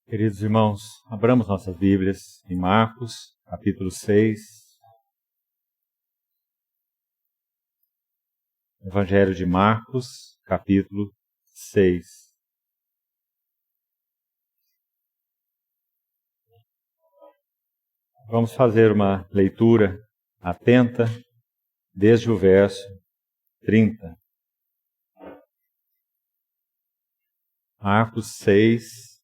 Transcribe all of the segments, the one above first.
Queridos irmãos, abramos nossas Bíblias em Marcos, capítulo 6. Evangelho de Marcos, capítulo 6. Vamos fazer uma leitura atenta desde o verso 30. Marcos 6,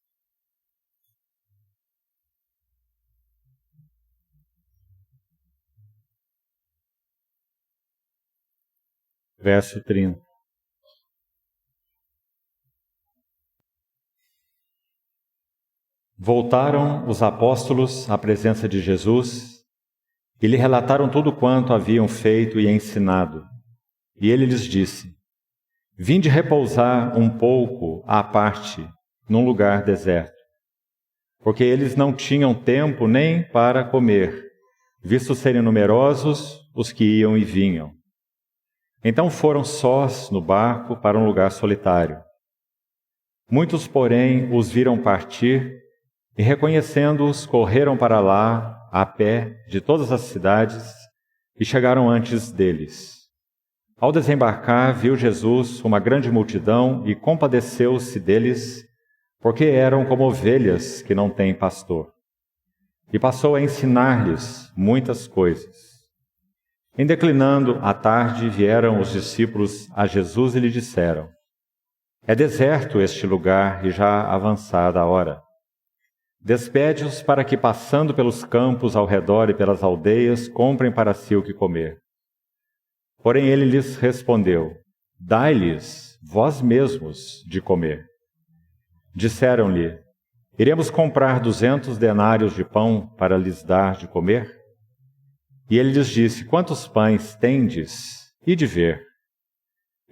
verso 30. Voltaram os apóstolos à presença de Jesus e lhe relataram tudo quanto haviam feito e ensinado. E ele lhes disse: Vinde repousar um pouco à parte, num lugar deserto. Porque eles não tinham tempo nem para comer, visto serem numerosos os que iam e vinham. Então foram sós no barco para um lugar solitário. Muitos, porém, os viram partir e, reconhecendo-os, correram para lá, a pé, de todas as cidades, e chegaram antes deles. Ao desembarcar, viu Jesus uma grande multidão e compadeceu-se deles, porque eram como ovelhas que não têm pastor. E passou a ensinar-lhes muitas coisas. Em declinando a tarde, vieram os discípulos a Jesus e lhe disseram: É deserto este lugar e já avançada a hora. Despede-os para que, passando pelos campos ao redor e pelas aldeias, comprem para si o que comer. Porém ele lhes respondeu: Dai-lhes vós mesmos de comer. Disseram-lhe: Iremos comprar 200 denários de pão para lhes dar de comer? E ele lhes disse: Quantos pães tendes? Ide ver.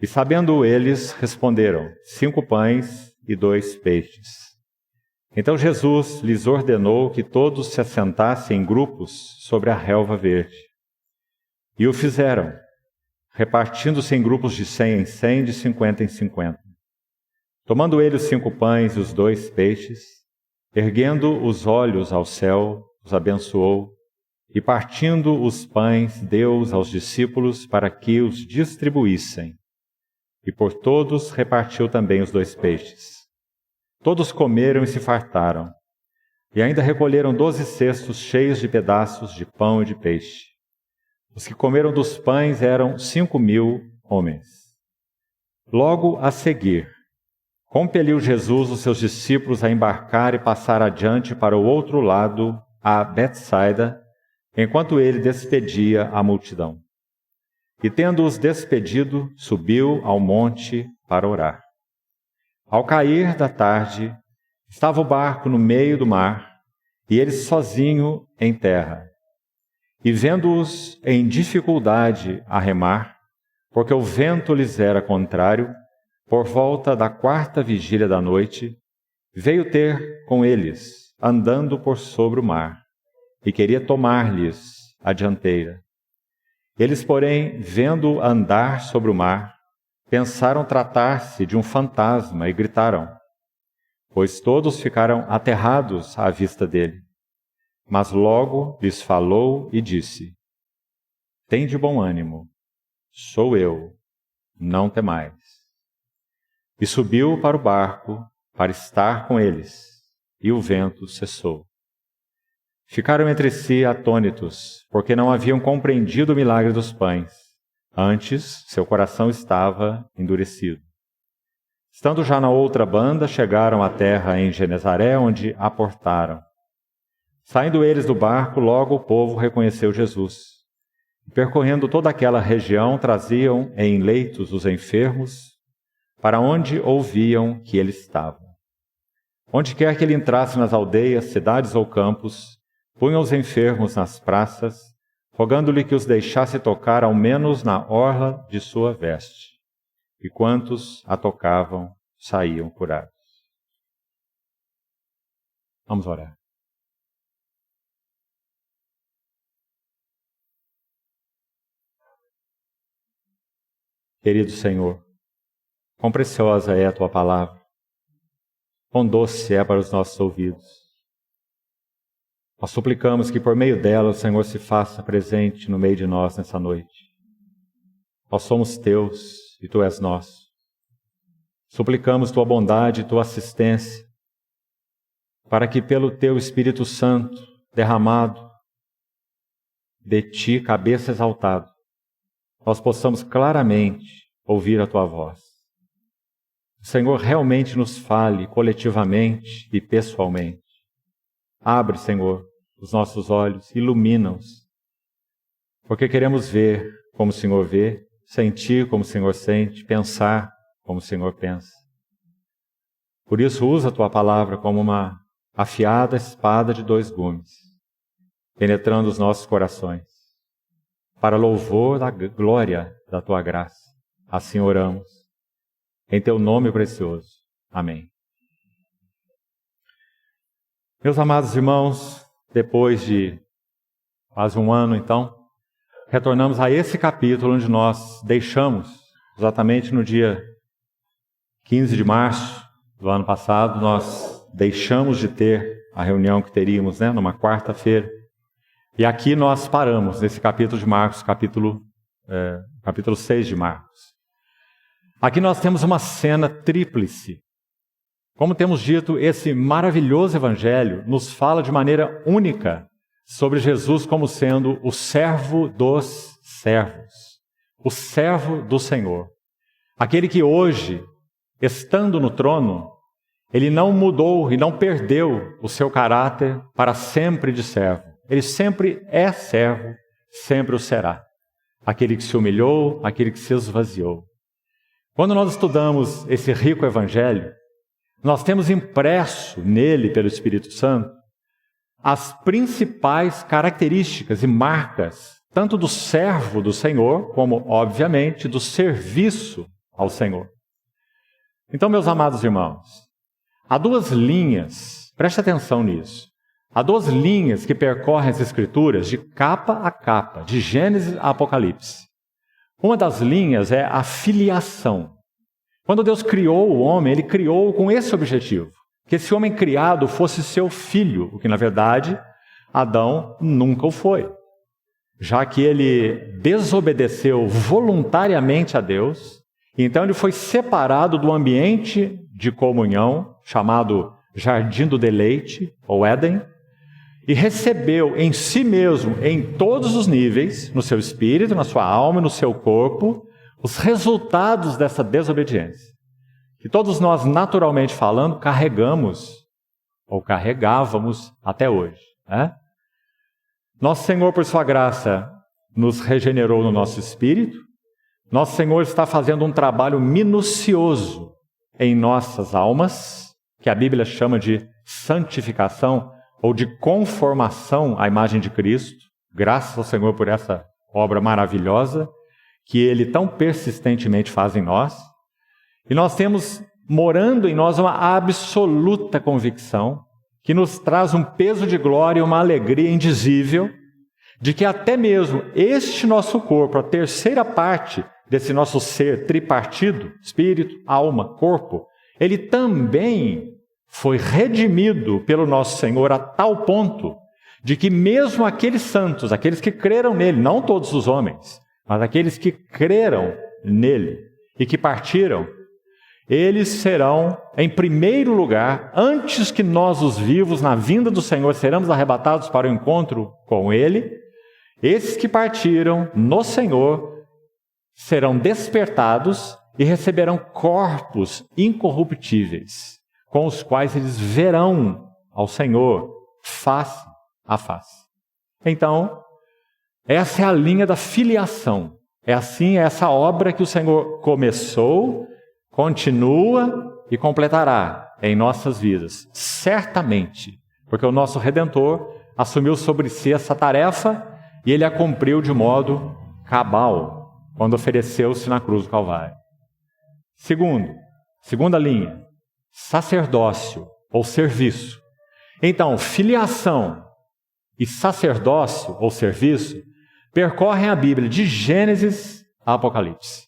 E sabendo eles, responderam: 5 pães e 2 peixes. Então Jesus lhes ordenou que todos se assentassem em grupos sobre a relva verde. E o fizeram, repartindo-se em grupos de 100 em 100, de 50 em 50. Tomando ele os 5 pães e os 2 peixes, erguendo os olhos ao céu, os abençoou, e partindo os pães, deu-os aos discípulos para que os distribuíssem. E por todos repartiu também os 2 peixes. Todos comeram e se fartaram, e ainda recolheram 12 cestos cheios de pedaços de pão e de peixe. Os que comeram dos pães eram 5.000 homens. Logo a seguir, compeliu Jesus os seus discípulos a embarcar e passar adiante para o outro lado, a Betsaida, enquanto ele despedia a multidão. E tendo-os despedido, subiu ao monte para orar. Ao cair da tarde, estava o barco no meio do mar, e ele sozinho em terra. E vendo-os em dificuldade a remar, porque o vento lhes era contrário, por volta da 4ª vigília da noite, veio ter com eles, andando por sobre o mar, e queria tomar-lhes a dianteira. Eles, porém, vendo-o andar sobre o mar, pensaram tratar-se de um fantasma e gritaram, pois todos ficaram aterrados à vista dele. Mas logo lhes falou e disse: Tende bom ânimo, sou eu, não temais. E subiu para o barco para estar com eles, e o vento cessou. Ficaram entre si atônitos, porque não haviam compreendido o milagre dos pães. Antes, seu coração estava endurecido. Estando já na outra banda, chegaram à terra em Genezaré, onde aportaram. Saindo eles do barco, logo o povo reconheceu Jesus. E, percorrendo toda aquela região, traziam em leitos os enfermos, para onde ouviam que ele estava. Onde quer que ele entrasse nas aldeias, cidades ou campos, punham os enfermos nas praças, rogando-lhe que os deixasse tocar ao menos na orla de sua veste. E quantos a tocavam, saíam curados. Vamos orar. Querido Senhor, quão preciosa é a Tua palavra. quão doce é para os nossos ouvidos. Nós suplicamos que por meio dela o Senhor se faça presente no meio de nós nessa noite. Nós somos teus e tu és nosso. Suplicamos tua bondade e tua assistência, para que pelo teu Espírito Santo derramado de ti, cabeça exaltada, nós possamos claramente ouvir a tua voz. O Senhor realmente nos fale coletivamente e pessoalmente. Abre, Senhor, os nossos olhos, ilumina-os, porque queremos ver como o Senhor vê, sentir como o Senhor sente, pensar como o Senhor pensa. Por isso, usa a tua palavra como uma afiada espada de 2 gumes, penetrando os nossos corações, para louvor da glória da tua graça. Assim oramos, em teu nome precioso. Amém. Meus amados irmãos, depois de quase um ano, então, retornamos a esse capítulo onde nós deixamos, exatamente no dia 15 de março do ano passado, nós deixamos de ter a reunião que teríamos, numa quarta-feira. E aqui nós paramos, nesse capítulo de Marcos, capítulo 6 de Marcos. Aqui nós temos uma cena tríplice. Como temos dito, esse maravilhoso evangelho nos fala de maneira única sobre Jesus como sendo o servo dos servos, o servo do Senhor. Aquele que hoje, estando no trono, ele não mudou e não perdeu o seu caráter para sempre de servo. Ele sempre é servo, sempre o será. Aquele que se humilhou, aquele que se esvaziou. Quando nós estudamos esse rico evangelho, nós temos impresso nele, pelo Espírito Santo, as principais características e marcas, tanto do servo do Senhor, como, obviamente, do serviço ao Senhor. Então, meus amados irmãos, há 2 linhas, preste atenção nisso, há 2 linhas que percorrem as Escrituras de capa a capa, de Gênesis a Apocalipse. Uma das linhas é a filiação. Quando Deus criou o homem, Ele criou com esse objetivo, que esse homem criado fosse seu filho, o que na verdade Adão nunca o foi, já que ele desobedeceu voluntariamente a Deus, então ele foi separado do ambiente de comunhão, chamado Jardim do Deleite, ou Éden, e recebeu em si mesmo, em todos os níveis, no seu espírito, na sua alma, no seu corpo, os resultados dessa desobediência, que todos nós, naturalmente falando, carregamos, ou carregávamos até hoje. Nosso Senhor, por sua graça, nos regenerou no nosso espírito. Nosso Senhor está fazendo um trabalho minucioso em nossas almas, que a Bíblia chama de santificação, ou de conformação à imagem de Cristo. Graças ao Senhor por essa obra maravilhosa, que Ele tão persistentemente faz em nós. E nós temos, morando em nós, uma absoluta convicção, que nos traz um peso de glória e uma alegria indizível, de que até mesmo este nosso corpo, a terceira parte desse nosso ser tripartido, espírito, alma, corpo, ele também foi redimido pelo nosso Senhor a tal ponto de que mesmo aqueles santos, aqueles que creram nele, não todos os homens, mas aqueles que creram nele e que partiram, eles serão, em primeiro lugar, antes que nós, os vivos, na vinda do Senhor, seremos arrebatados para o encontro com Ele, esses que partiram no Senhor serão despertados e receberão corpos incorruptíveis, com os quais eles verão ao Senhor face a face. Então, essa é a linha da filiação. É assim, essa obra que o Senhor começou, continua e completará em nossas vidas, certamente, porque o nosso Redentor assumiu sobre si essa tarefa e Ele a cumpriu de modo cabal, quando ofereceu-se na cruz do Calvário. Segunda linha, sacerdócio ou serviço. Então, filiação e sacerdócio ou serviço percorrem a Bíblia de Gênesis a Apocalipse.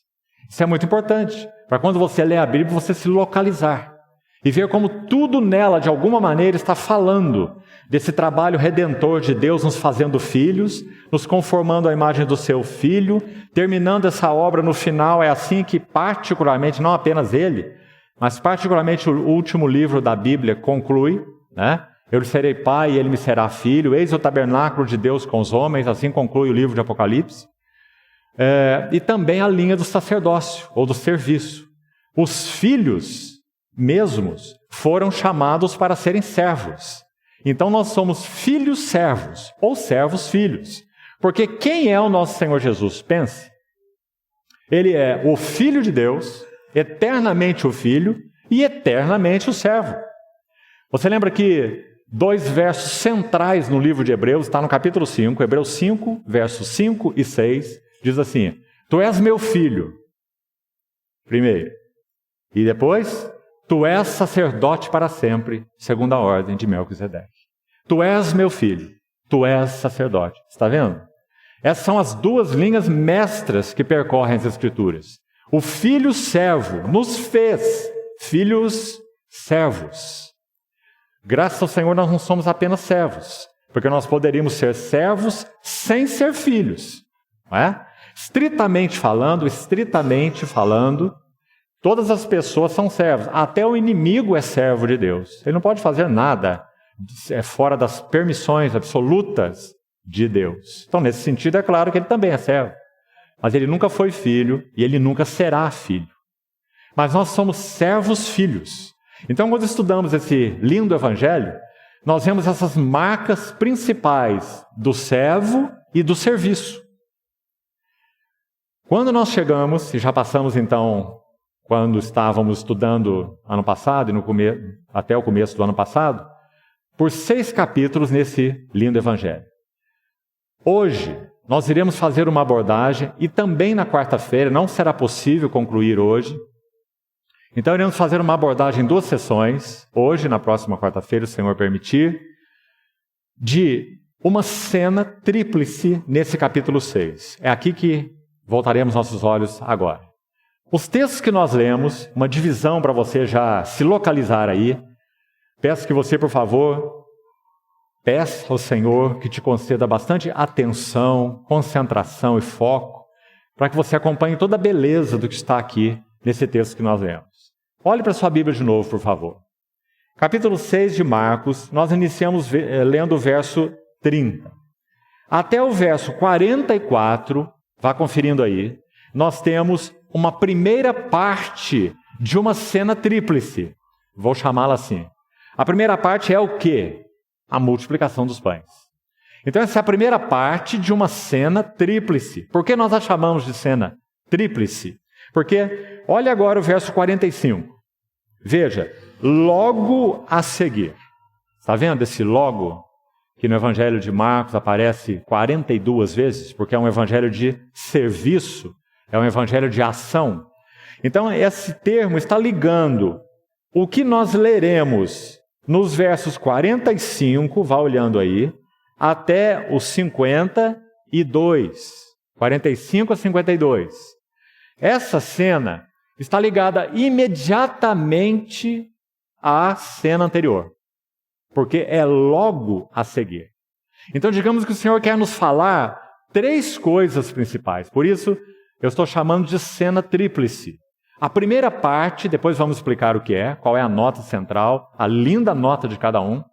Isso é muito importante, para quando você lê a Bíblia, você se localizar. e ver como tudo nela, de alguma maneira, está falando desse trabalho redentor de Deus nos fazendo filhos, nos conformando à imagem do seu Filho, terminando essa obra no final. É assim que particularmente, não apenas ele, mas particularmente o último livro da Bíblia conclui, né? Eu lhe serei pai e ele me será filho, eis o tabernáculo de Deus com os homens, assim conclui o livro de Apocalipse. E também a linha do sacerdócio, ou do serviço. Os filhos mesmos foram chamados para serem servos. Então nós somos filhos servos, ou servos filhos. Porque quem é o nosso Senhor Jesus? Pense. Ele é o Filho de Deus, eternamente o Filho e eternamente o servo. Você lembra que 2 versos centrais no livro de Hebreus, está no capítulo 5, Hebreus 5, versos 5 e 6, diz assim: Tu és meu filho, primeiro, e depois, tu és sacerdote para sempre, segundo a ordem de Melquisedeque. Tu és meu filho, tu és sacerdote. Está vendo? Essas são as 2 linhas mestras que percorrem as Escrituras. O filho servo nos fez filhos servos. Graças ao Senhor nós não somos apenas servos, porque nós poderíamos ser servos sem ser filhos, não é? Estritamente falando, todas as pessoas são servos. Até o inimigo é servo de Deus. Ele não pode fazer nada fora das permissões absolutas de Deus. Então, nesse sentido, é claro que ele também é servo. Mas ele nunca foi filho e ele nunca será filho. Mas nós somos servos filhos. Então, quando estudamos esse lindo evangelho, nós vemos essas marcas principais do servo e do serviço. Quando nós chegamos, e já passamos então, quando estávamos estudando ano passado, até o começo do ano passado, por 6 capítulos nesse lindo evangelho. Hoje, nós iremos fazer uma abordagem, e também na quarta-feira, não será possível concluir hoje. Então, iremos fazer uma abordagem em 2 sessões, hoje, na próxima quarta-feira, se o Senhor permitir, de uma cena tríplice nesse capítulo 6. É aqui que voltaremos nossos olhos agora. Os textos que nós lemos, uma divisão para você já se localizar aí. Peço que você, por favor, peça ao Senhor que te conceda bastante atenção, concentração e foco, para que você acompanhe toda a beleza do que está aqui nesse texto que nós lemos. Olhe para a sua Bíblia de novo, por favor. Capítulo 6 de Marcos, nós iniciamos lendo o verso 30. Até o verso 44, vá conferindo aí, nós temos uma primeira parte de uma cena tríplice. Vou chamá-la assim. A primeira parte é o quê? A multiplicação dos pães. Então essa é a primeira parte de uma cena tríplice. Por que nós a chamamos de cena tríplice? Porque, olha agora o verso 45. Veja, logo a seguir. Está vendo esse logo? Que no Evangelho de Marcos aparece 42 vezes, porque é um evangelho de serviço, é um evangelho de ação. Então, esse termo está ligando o que nós leremos nos versos 45, vá olhando aí, até os 52, 45 a 52. Essa cena está ligada imediatamente à cena anterior, porque é logo a seguir. Então, digamos que o Senhor quer nos falar 3 coisas principais. Por isso, eu estou chamando de cena tríplice. A primeira parte, depois vamos explicar o que é, qual é a nota central, a linda nota de cada um.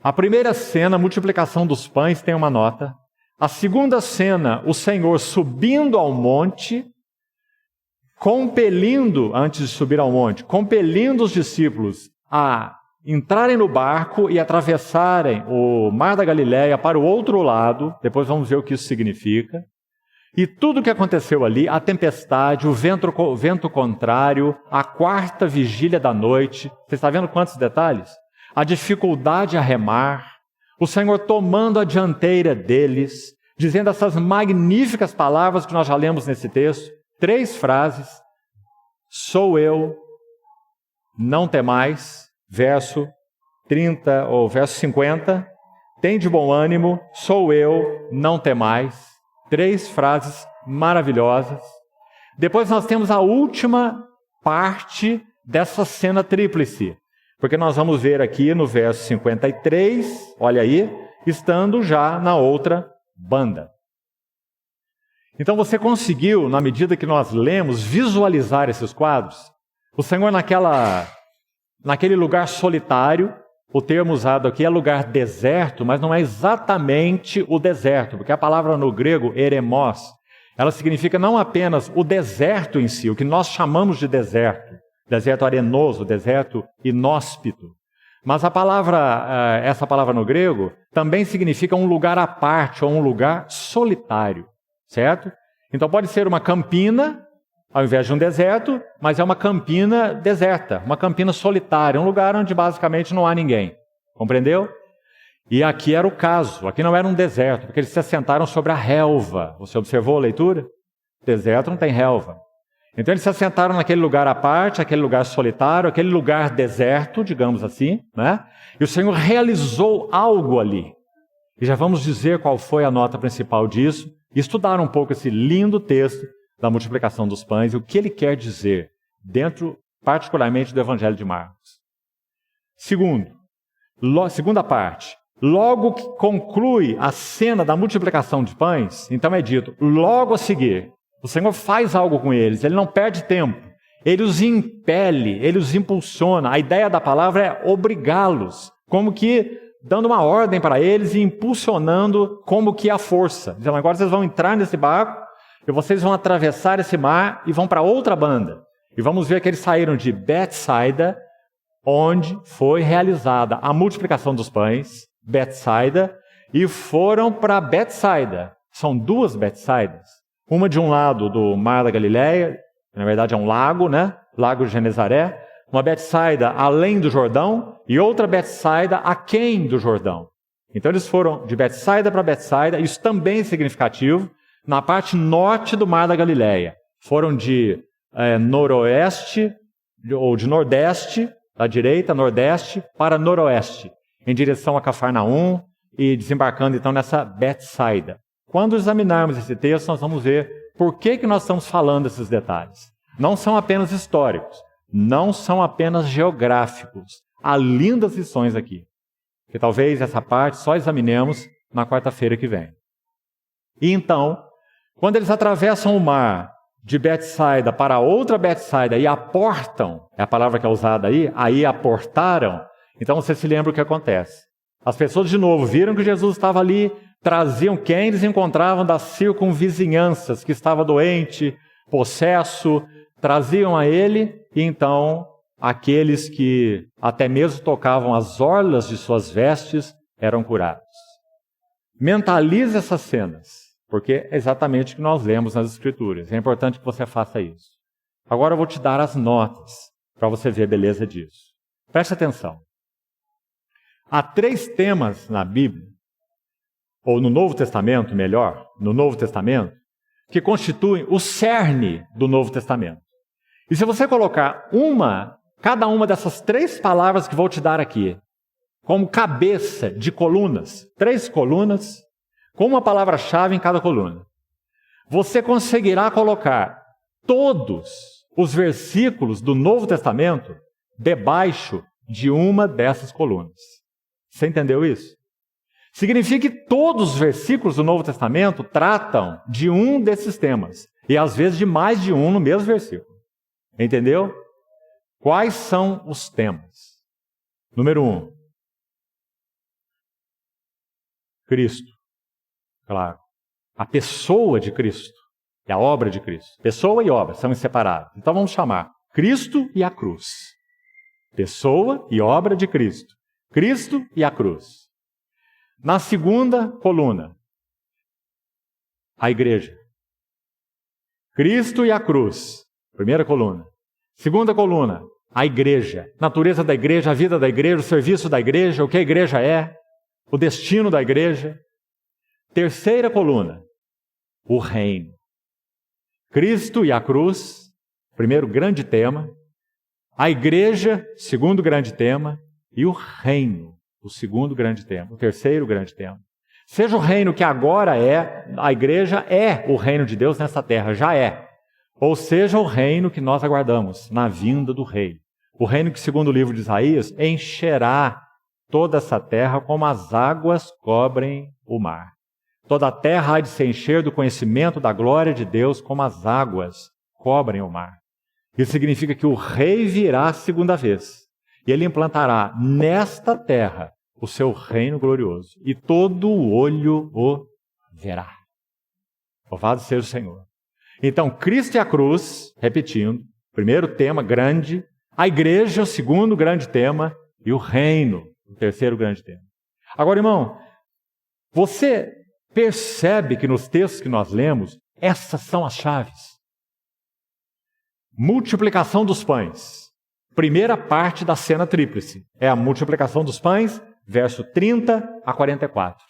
A primeira cena, a multiplicação dos pães, tem uma nota. A segunda cena, o Senhor subindo ao monte, antes de subir ao monte, compelindo os discípulos a entrarem no barco e atravessarem o Mar da Galileia para o outro lado. Depois vamos ver o que isso significa. E tudo o que aconteceu ali, a tempestade, o vento contrário, a 4ª vigília da noite. Você está vendo quantos detalhes? A dificuldade a remar, o Senhor tomando a dianteira deles, dizendo essas magníficas palavras que nós já lemos nesse texto. 3 frases. Sou eu, não temais, verso 30 ou verso 50. Tem de bom ânimo, sou eu, não temais. 3 frases maravilhosas. Depois nós temos a última parte dessa cena tríplice. Porque nós vamos ver aqui no verso 53, olha aí, estando já na outra banda. Então você conseguiu, na medida que nós lemos, visualizar esses quadros? O Senhor naquele lugar solitário, o termo usado aqui é lugar deserto, mas não é exatamente o deserto, porque a palavra no grego, eremos, ela significa não apenas o deserto em si, o que nós chamamos de deserto, deserto arenoso, deserto inóspito. Mas essa palavra no grego também significa um lugar à parte ou um lugar solitário, certo? Então pode ser uma campina, ao invés de um deserto, mas é uma campina deserta, uma campina solitária, um lugar onde basicamente não há ninguém. Compreendeu? E aqui era o caso, aqui não era um deserto, porque eles se assentaram sobre a relva. Você observou a leitura? Deserto não tem relva. Então eles se assentaram naquele lugar à parte, aquele lugar solitário, aquele lugar deserto, digamos assim, né? E o Senhor realizou algo ali. E já vamos dizer qual foi a nota principal disso, e estudar um pouco esse lindo texto da multiplicação dos pães e o que ele quer dizer, dentro particularmente do Evangelho de Marcos. Segunda parte. Logo que conclui a cena da multiplicação de pães, então é dito, logo a seguir, o Senhor faz algo com eles, ele não perde tempo, ele os impele, ele os impulsiona. A ideia da palavra é obrigá-los, como que dando uma ordem para eles e impulsionando como que a força. Dizendo, agora vocês vão entrar nesse barco e vocês vão atravessar esse mar e vão para outra banda. E vamos ver que eles saíram de Betsaida, onde foi realizada a multiplicação dos pães, Betsaida, e foram para Betsaida. São duas Betsaidas. Uma de um lado do Mar da Galileia, na verdade é um lago, né? Lago de Genezaré. Uma Betsaida além do Jordão e outra Betsaida aquém do Jordão. Então eles foram de Betsaida para Betsaida, isso também é significativo, na parte norte do Mar da Galileia. Foram de noroeste, ou de nordeste, da direita, nordeste, para noroeste, em direção a Cafarnaum e desembarcando então nessa Betsaida. Quando examinarmos esse texto, nós vamos ver por que nós estamos falando desses detalhes. Não são apenas históricos, não são apenas geográficos. Há lindas lições aqui, que talvez essa parte só examinemos na quarta-feira que vem. E então, quando eles atravessam o mar de Betsaida para outra Betsaida e aportam, é a palavra que é usada aí aportaram, então você se lembra o que acontece. As pessoas de novo viram que Jesus estava ali, traziam quem eles encontravam das circunvizinhanças, que estava doente, possesso, traziam a ele, e então aqueles que até mesmo tocavam as orlas de suas vestes eram curados. Mentalize essas cenas, porque é exatamente o que nós lemos nas Escrituras. É importante que você faça isso. Agora eu vou te dar as notas, para você ver a beleza disso. Preste atenção. Há 3 temas na Bíblia, ou no Novo Testamento, melhor, no Novo Testamento, que constituem o cerne do Novo Testamento. E se você colocar cada uma dessas 3 palavras que vou te dar aqui, como cabeça de colunas, 3 colunas, com uma palavra-chave em cada coluna, você conseguirá colocar todos os versículos do Novo Testamento debaixo de uma dessas colunas. Você entendeu isso? Significa que todos os versículos do Novo Testamento tratam de um desses temas, e às vezes de mais de um no mesmo versículo. Entendeu? Quais são os temas? Número 1. Cristo. Claro. A pessoa de Cristo e a obra de Cristo. Pessoa e obra são inseparáveis. Então vamos chamar Cristo e a cruz. Pessoa e obra de Cristo. Cristo e a cruz. Na segunda coluna, a igreja. Cristo e a cruz. Primeira coluna. Segunda coluna, a igreja. Natureza da igreja, a vida da igreja, o serviço da igreja, o que a igreja é, o destino da igreja. Terceira coluna, o reino. Cristo e a cruz, primeiro grande tema. A igreja, segundo grande tema. E o reino, o segundo grande tema, o terceiro grande tema. Seja o reino que agora é, a igreja é o reino de Deus nessa terra, já é. Ou seja o reino que nós aguardamos, na vinda do rei. O reino que, segundo o livro de Isaías, encherá toda essa terra como as águas cobrem o mar. Toda a terra há de se encher do conhecimento da glória de Deus como as águas cobrem o mar. Isso significa que o rei virá a segunda vez. E ele implantará nesta terra o seu reino glorioso. E todo olho o verá. Louvado seja o Senhor. Então, Cristo e a cruz, repetindo, primeiro tema grande, a igreja, o segundo grande tema, e o reino, o terceiro grande tema. Agora, irmão, você percebe que nos textos que nós lemos, essas são as chaves. Multiplicação dos pães. Primeira parte da cena tríplice. É a multiplicação dos pães, verso 30 a 44.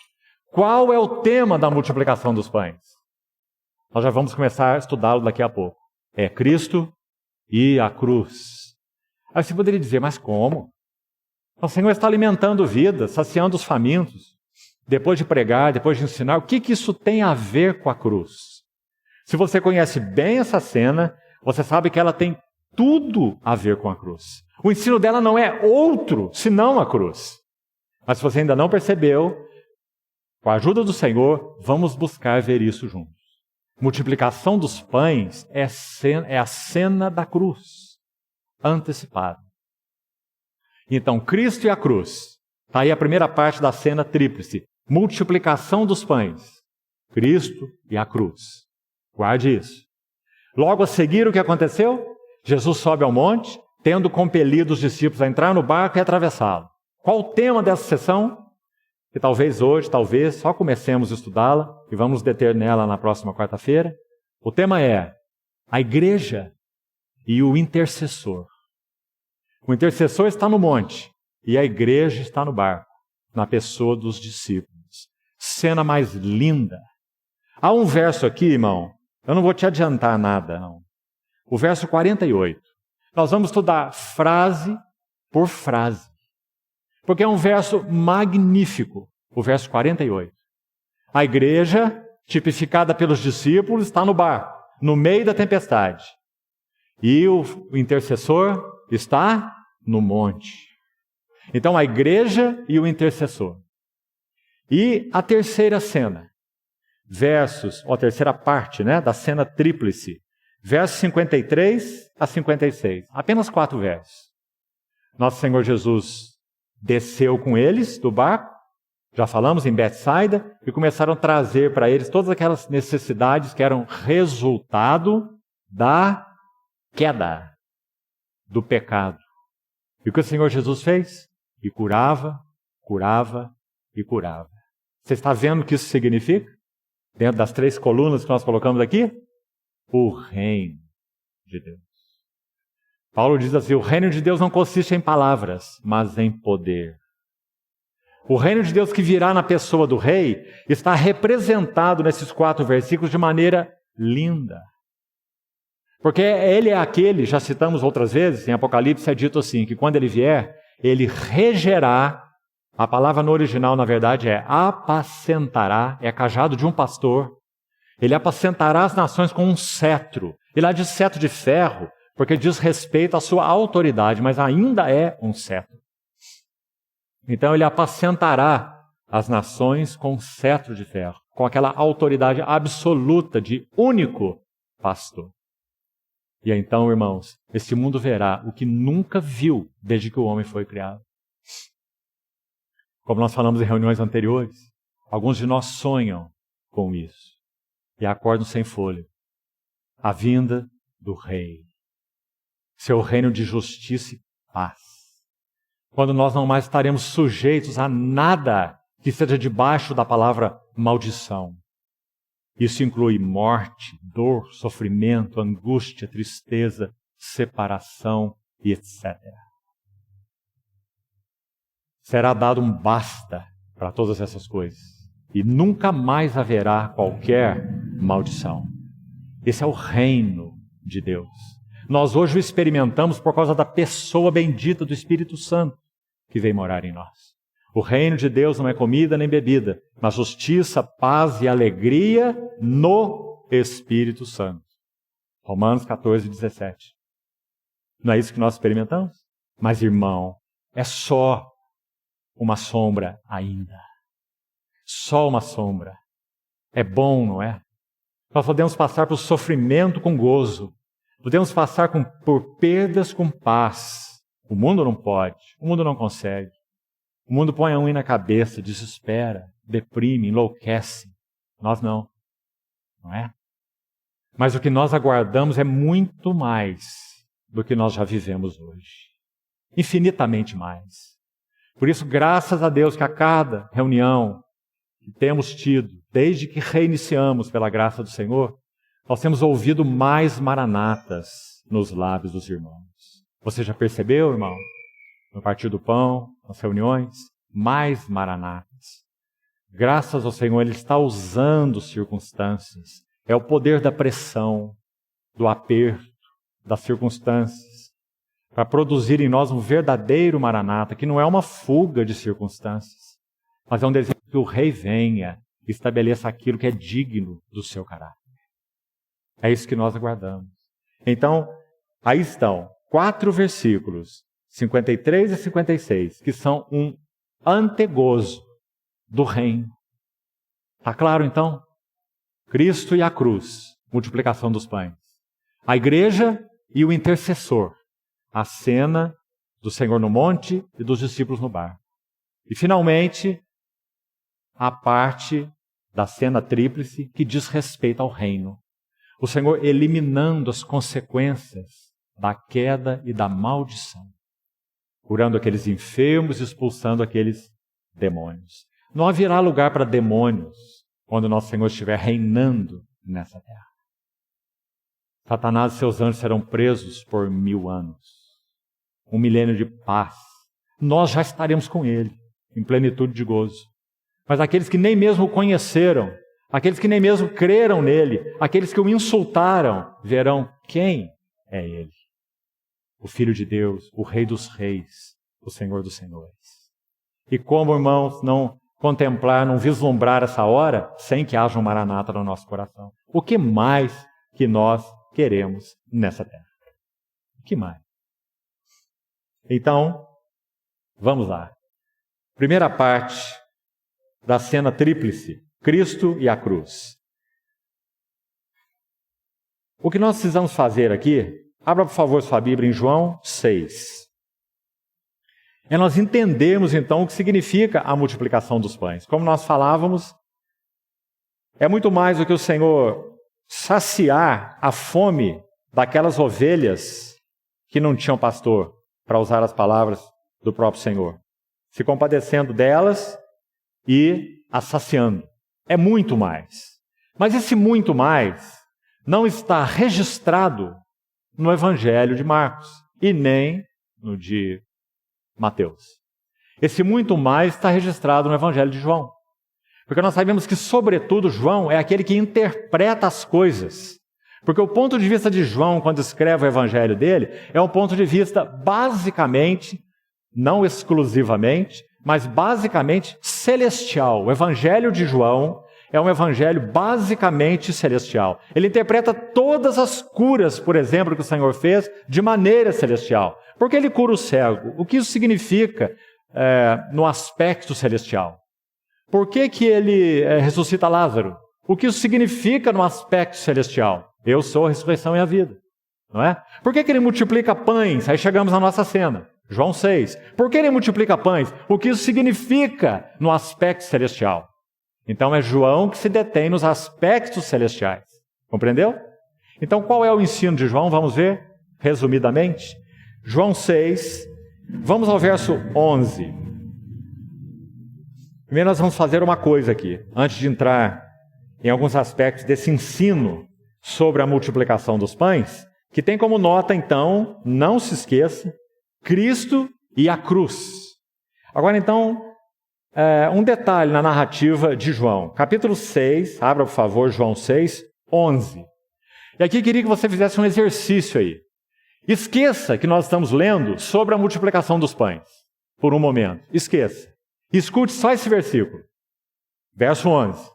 Qual é o tema da multiplicação dos pães? Nós já vamos começar a estudá-lo daqui a pouco. É Cristo e a cruz. Aí você poderia dizer, mas como? O Senhor está alimentando vidas, saciando os famintos. Depois de pregar, depois de ensinar, o que isso tem a ver com a cruz? Se você conhece bem essa cena, você sabe que ela tem tudo a ver com a cruz. O ensino dela não é outro, senão a cruz. Mas se você ainda não percebeu, com a ajuda do Senhor, vamos buscar ver isso juntos. Multiplicação dos pães é a cena da cruz, antecipada. Então, Cristo e a cruz. Está aí a primeira parte da cena tríplice. Multiplicação dos pães. Cristo e a cruz. Guarde isso. Logo a seguir, o que aconteceu? Jesus sobe ao monte, tendo compelido os discípulos a entrar no barco e atravessá-lo. Qual o tema dessa sessão? Que talvez hoje, só comecemos a estudá-la e vamos nos deter nela na próxima quarta-feira. O tema é a igreja e o intercessor. O intercessor está no monte e a igreja está no barco, na pessoa dos discípulos. Cena mais linda. Há um verso aqui, irmão, eu não vou te adiantar nada, não. O verso 48. Nós vamos estudar frase por frase. Porque é um verso magnífico, o verso 48. A igreja, tipificada pelos discípulos, está no barco, no meio da tempestade. E o intercessor está no monte. Então, a igreja e o intercessor. E a terceira cena, a terceira parte, da cena tríplice, versos 53 a 56. Apenas 4 versos. Nosso Senhor Jesus desceu com eles do barco, já falamos em Betsaida, e começaram a trazer para eles todas aquelas necessidades que eram resultado da queda, do pecado. E o que o Senhor Jesus fez? E curava, curava e curava. Você está vendo o que isso significa? Dentro das 3 colunas que nós colocamos aqui? O reino de Deus. Paulo diz assim, o reino de Deus não consiste em palavras, mas em poder. O reino de Deus que virá na pessoa do rei está representado nesses 4 versículos de maneira linda. Porque ele é aquele, já citamos outras vezes, em Apocalipse é dito assim, que quando ele vier, ele regerá, a palavra no original na verdade é apacentará, é cajado de um pastor, ele apacentará as nações com um cetro. E lá diz cetro de ferro, porque diz respeito à sua autoridade, mas ainda é um cetro. Então ele apacentará as nações com cetro de ferro, com aquela autoridade absoluta de único pastor. E então, irmãos, este mundo verá o que nunca viu desde que o homem foi criado. Como nós falamos em reuniões anteriores, alguns de nós sonham com isso e acordam sem fôlego. A vinda do Rei. Seu reino de justiça e paz. Quando nós não mais estaremos sujeitos a nada que seja debaixo da palavra maldição. Isso inclui morte, dor, sofrimento, angústia, tristeza, separação e etc. Será dado um basta para todas essas coisas. E nunca mais haverá qualquer maldição. Esse é o reino de Deus. Nós hoje o experimentamos por causa da pessoa bendita do Espírito Santo que veio morar em nós. O reino de Deus não é comida nem bebida, mas justiça, paz e alegria no Espírito Santo. Romanos 14, 17. Não é isso que nós experimentamos? Mas, irmão, é só uma sombra ainda. Só uma sombra. É bom, não é? Nós podemos passar por sofrimento com gozo. Podemos passar por perdas com paz. O mundo não pode. O mundo não consegue. O mundo põe a unha na cabeça, desespera, deprime, enlouquece. Nós não. Não é? Mas o que nós aguardamos é muito mais do que nós já vivemos hoje. Infinitamente mais. Por isso, graças a Deus que a cada reunião que temos tido, desde que reiniciamos pela graça do Senhor, nós temos ouvido mais maranatas nos lábios dos irmãos. Você já percebeu, irmão? No partir do pão, nas reuniões, mais maranatas. Graças ao Senhor, Ele está usando circunstâncias. É o poder da pressão, do aperto, das circunstâncias, para produzir em nós um verdadeiro maranata, que não é uma fuga de circunstâncias, mas é um desejo que o Rei venha e estabeleça aquilo que é digno do seu caráter. É isso que nós aguardamos. Então, aí estão 4 versículos, 53 e 56, que são um antegozo do reino. Está claro, então? Cristo e a cruz, multiplicação dos pães. A igreja e o intercessor, a cena do Senhor no monte e dos discípulos no barco. E, finalmente, a parte da cena tríplice que diz respeito ao reino. O Senhor eliminando as consequências da queda e da maldição. Curando aqueles enfermos e expulsando aqueles demônios. Não haverá lugar para demônios quando nosso Senhor estiver reinando nessa terra. Satanás e seus anjos serão presos por 1000 anos. 1 milênio de paz. Nós já estaremos com Ele, em plenitude de gozo. Mas aqueles que nem mesmo o conheceram, aqueles que nem mesmo creram nele, aqueles que o insultaram, verão quem é Ele. O Filho de Deus, o Rei dos Reis, o Senhor dos Senhores. E como, irmãos, não contemplar, não vislumbrar essa hora sem que haja um maranata no nosso coração? O que mais que nós queremos nessa terra? O que mais? Então, vamos lá. Primeira parte da cena tríplice, Cristo e a cruz. O que nós precisamos fazer aqui, abra por favor sua Bíblia em João 6. É nós entendermos então o que significa a multiplicação dos pães. Como nós falávamos, é muito mais do que o Senhor saciar a fome daquelas ovelhas que não tinham pastor, para usar as palavras do próprio Senhor. Se compadecendo delas e as saciando. É muito mais. Mas esse muito mais não está registrado no Evangelho de Marcos e nem no de Mateus. Esse muito mais está registrado no Evangelho de João. Porque nós sabemos que, sobretudo, João é aquele que interpreta as coisas. Porque o ponto de vista de João, quando escreve o Evangelho dele, é um ponto de vista basicamente, não exclusivamente, mas basicamente celestial. O Evangelho de João é um evangelho basicamente celestial. Ele interpreta todas as curas, por exemplo, que o Senhor fez de maneira celestial. Porque ele cura o cego. O que isso significa no aspecto celestial? Por que ele ressuscita Lázaro? O que isso significa no aspecto celestial? Eu sou a ressurreição e a vida. Não é? Por que ele multiplica pães? Aí chegamos na nossa cena. João 6. Por que ele multiplica pães? O que isso significa no aspecto celestial? Então é João que se detém nos aspectos celestiais. Compreendeu? Então qual é o ensino de João? Vamos ver resumidamente. João 6, vamos ao verso 11. Primeiro nós vamos fazer uma coisa aqui, antes de entrar em alguns aspectos desse ensino sobre a multiplicação dos pães, que tem como nota então, não se esqueça, Cristo e a cruz. Agora então, um detalhe na narrativa de João. Capítulo 6, abra por favor João 6, 11. E aqui queria que você fizesse um exercício aí. Esqueça que nós estamos lendo sobre a multiplicação dos pães, por um momento. Esqueça. Escute só esse versículo. Verso 11.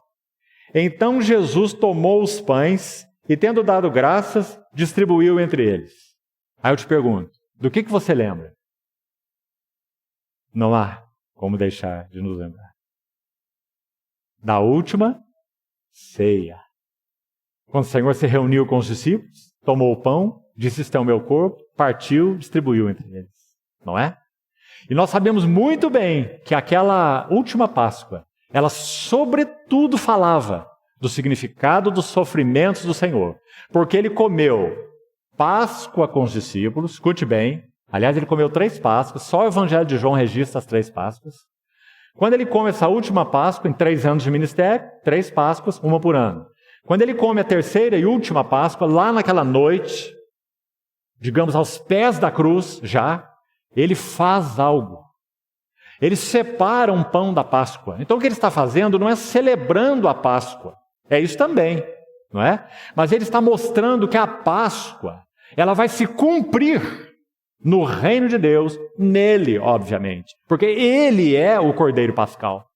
Então Jesus tomou os pães e, tendo dado graças, distribuiu entre eles. Aí eu te pergunto, do que você lembra? Não há como deixar de nos lembrar da última ceia. Quando o Senhor se reuniu com os discípulos, tomou o pão, disse: "Este é o meu corpo", partiu, distribuiu entre eles. Não é? E nós sabemos muito bem que aquela última Páscoa, ela sobretudo falava do significado dos sofrimentos do Senhor. Porque ele comeu Páscoa com os discípulos, escute bem, aliás, ele comeu 3 Páscoas, só o Evangelho de João registra as 3 Páscoas. Quando ele come essa última Páscoa, em 3 anos de ministério, 3 Páscoas, uma por ano. Quando ele come a terceira e última Páscoa, lá naquela noite, digamos aos pés da cruz já, ele faz algo. Ele separa um pão da Páscoa. Então o que ele está fazendo não é celebrando a Páscoa. É isso também, não é? Mas ele está mostrando que a Páscoa, ela vai se cumprir no reino de Deus, nele, obviamente. Porque ele é o Cordeiro Pascal.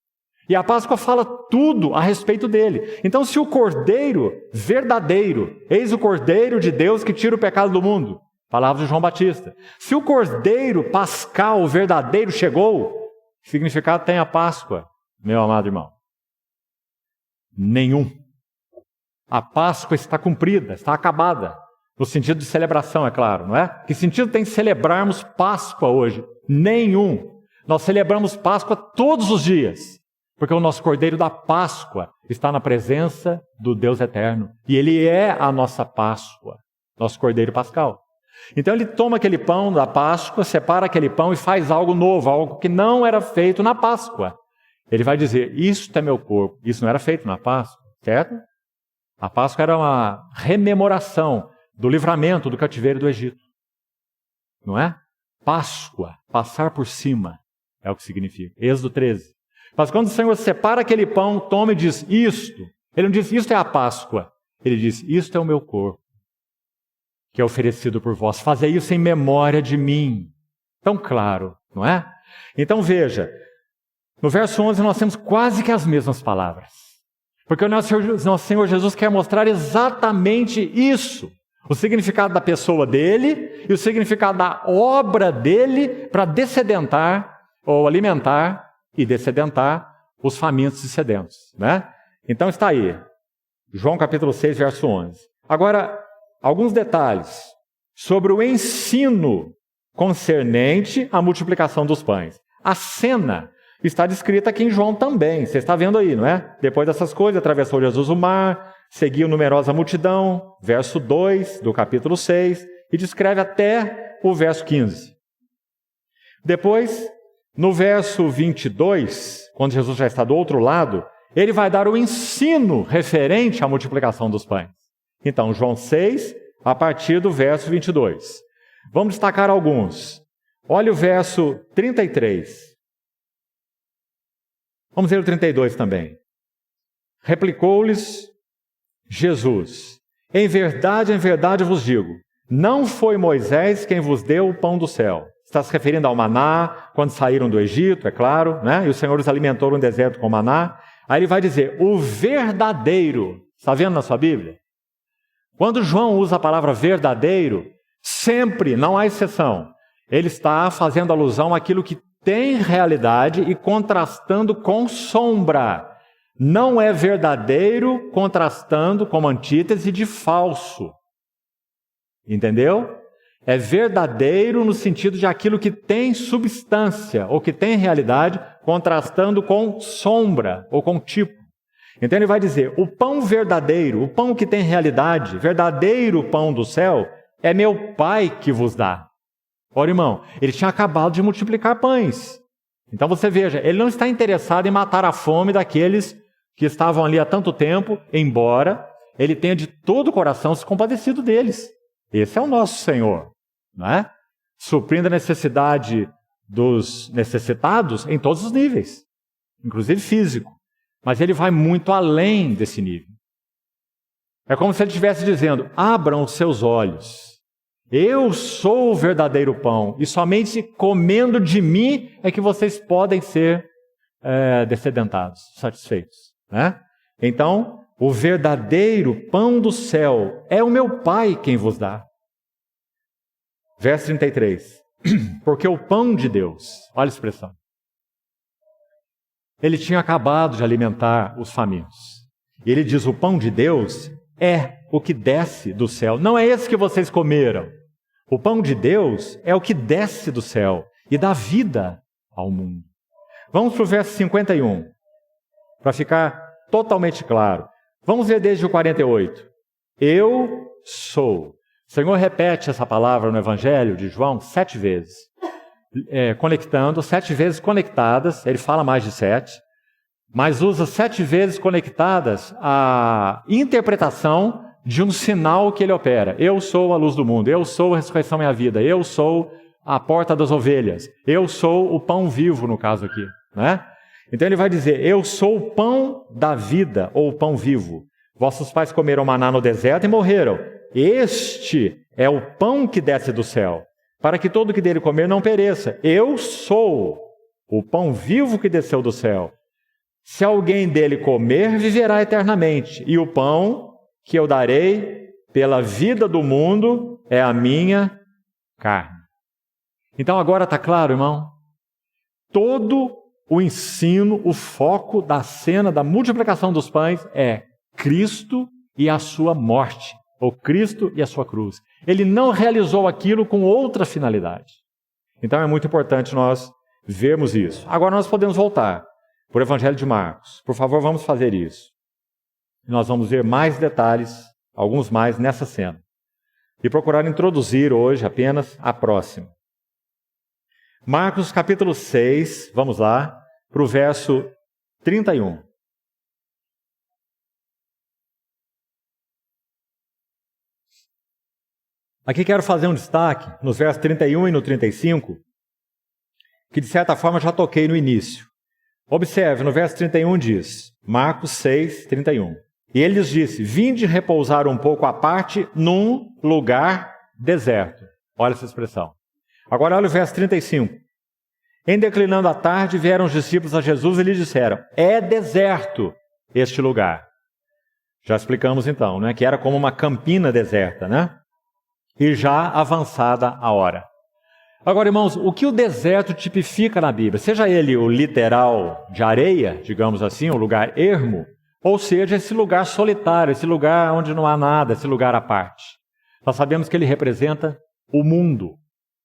E a Páscoa fala tudo a respeito dele. Então, se o Cordeiro verdadeiro, eis o Cordeiro de Deus que tira o pecado do mundo, palavras de João Batista. Se o Cordeiro Pascal verdadeiro chegou, que significado tem a Páscoa, meu amado irmão? Nenhum. A Páscoa está cumprida, está acabada. No sentido de celebração, é claro, não é? Que sentido tem celebrarmos Páscoa hoje? Nenhum. Nós celebramos Páscoa todos os dias, porque o nosso Cordeiro da Páscoa está na presença do Deus eterno. E ele é a nossa Páscoa, nosso Cordeiro Pascal. Então ele toma aquele pão da Páscoa, separa aquele pão e faz algo novo, algo que não era feito na Páscoa. Ele vai dizer: isto é meu corpo. Isso não era feito na Páscoa, certo? A Páscoa era uma rememoração do livramento do cativeiro do Egito. Não é? Páscoa, passar por cima, é o que significa. Êxodo 13. Mas quando o Senhor separa aquele pão, toma e diz: isto. Ele não diz: isto é a Páscoa. Ele diz: isto é o meu corpo, que é oferecido por vós. Fazei isso em memória de mim. Tão claro, não é? Então veja, no verso 11 nós temos quase que as mesmas palavras. Porque o nosso Senhor Jesus quer mostrar exatamente isso. O significado da pessoa dele e o significado da obra dele para descedentar ou alimentar e descedentar os famintos e sedentos, né? Então está aí, João capítulo 6, verso 11. Agora, alguns detalhes sobre o ensino concernente à multiplicação dos pães. A cena está descrita aqui em João também, você está vendo aí, não é? Depois dessas coisas, atravessou Jesus o mar, seguiu numerosa multidão, verso 2 do capítulo 6, e descreve até o verso 15. Depois, no verso 22, quando Jesus já está do outro lado, ele vai dar o ensino referente à multiplicação dos pães. Então, João 6, a partir do verso 22. Vamos destacar alguns. Olha o verso 33. Vamos ler o 32 também. Replicou-lhes Jesus: em verdade vos digo, não foi Moisés quem vos deu o pão do céu. Está se referindo ao maná, quando saíram do Egito, é claro, né? E o Senhor os alimentou no deserto com maná. Aí ele vai dizer: o verdadeiro. Está vendo na sua Bíblia? Quando João usa a palavra verdadeiro, sempre, não há exceção, ele está fazendo alusão àquilo que tem realidade e contrastando com sombra. Não é verdadeiro contrastando como antítese de falso. Entendeu? É verdadeiro no sentido de aquilo que tem substância ou que tem realidade, contrastando com sombra ou com tipo. Então ele vai dizer: o pão verdadeiro, o pão que tem realidade, verdadeiro pão do céu, é meu Pai que vos dá. Ora, irmão, ele tinha acabado de multiplicar pães. Então você veja, ele não está interessado em matar a fome daqueles que estavam ali há tanto tempo, embora ele tenha de todo o coração se compadecido deles. Esse é o nosso Senhor, não é? Suprindo a necessidade dos necessitados em todos os níveis, inclusive físico. Mas ele vai muito além desse nível. É como se ele estivesse dizendo: abram os seus olhos. Eu sou o verdadeiro pão, e somente comendo de mim é que vocês podem ser descedentados, satisfeitos, né? Então, o verdadeiro pão do céu é o meu Pai quem vos dá. Verso 33. Porque o pão de Deus, olha a expressão, ele tinha acabado de alimentar os famintos. E ele diz, o pão de Deus é o que desce do céu. Não é esse que vocês comeram. O pão de Deus é o que desce do céu e dá vida ao mundo. Vamos para o verso 51, para ficar totalmente claro. Vamos ver desde o 48. Eu sou. O Senhor repete essa palavra no Evangelho de João 7 vezes. Conectando, 7 vezes conectadas, ele fala mais de 7, mas usa 7 vezes conectadas a interpretação de um sinal que ele opera. Eu sou a luz do mundo, eu sou a ressurreição e a vida, eu sou a porta das ovelhas, eu sou o pão vivo, no caso aqui, né? Então ele vai dizer, eu sou o pão da vida, ou o pão vivo. Vossos pais comeram maná no deserto e morreram. Este é o pão que desce do céu, para que todo que dele comer não pereça. Eu sou o pão vivo que desceu do céu. Se alguém dele comer, viverá eternamente. E o pão que eu darei pela vida do mundo é a minha carne. Então agora está claro, irmão? Todo o ensino, o foco da cena da multiplicação dos pães é Cristo e a sua morte, ou Cristo e a sua cruz. Ele não realizou aquilo com outra finalidade. Então é muito importante nós vermos isso. Agora nós podemos voltar para o Evangelho de Marcos. Por favor, vamos fazer isso. Nós vamos ver mais detalhes, alguns mais, nessa cena. E procurar introduzir hoje apenas a próxima. Marcos capítulo 6, vamos lá, para o verso 31. Aqui quero fazer um destaque nos versos 31 e no 35, que de certa forma já toquei no início. Observe, no verso 31 diz, Marcos 6, 31. E ele lhes disse, vinde repousar um pouco à parte num lugar deserto. Olha essa expressão. Agora olha o verso 35. Em declinando a tarde, vieram os discípulos a Jesus e lhe disseram, é deserto este lugar. Já explicamos então, né, que era como uma campina deserta, né? E já avançada a hora. Agora, irmãos, o que o deserto tipifica na Bíblia, seja ele o literal de areia, digamos assim, o lugar ermo, ou seja, esse lugar solitário, esse lugar onde não há nada, esse lugar à parte. Nós sabemos que ele representa o mundo,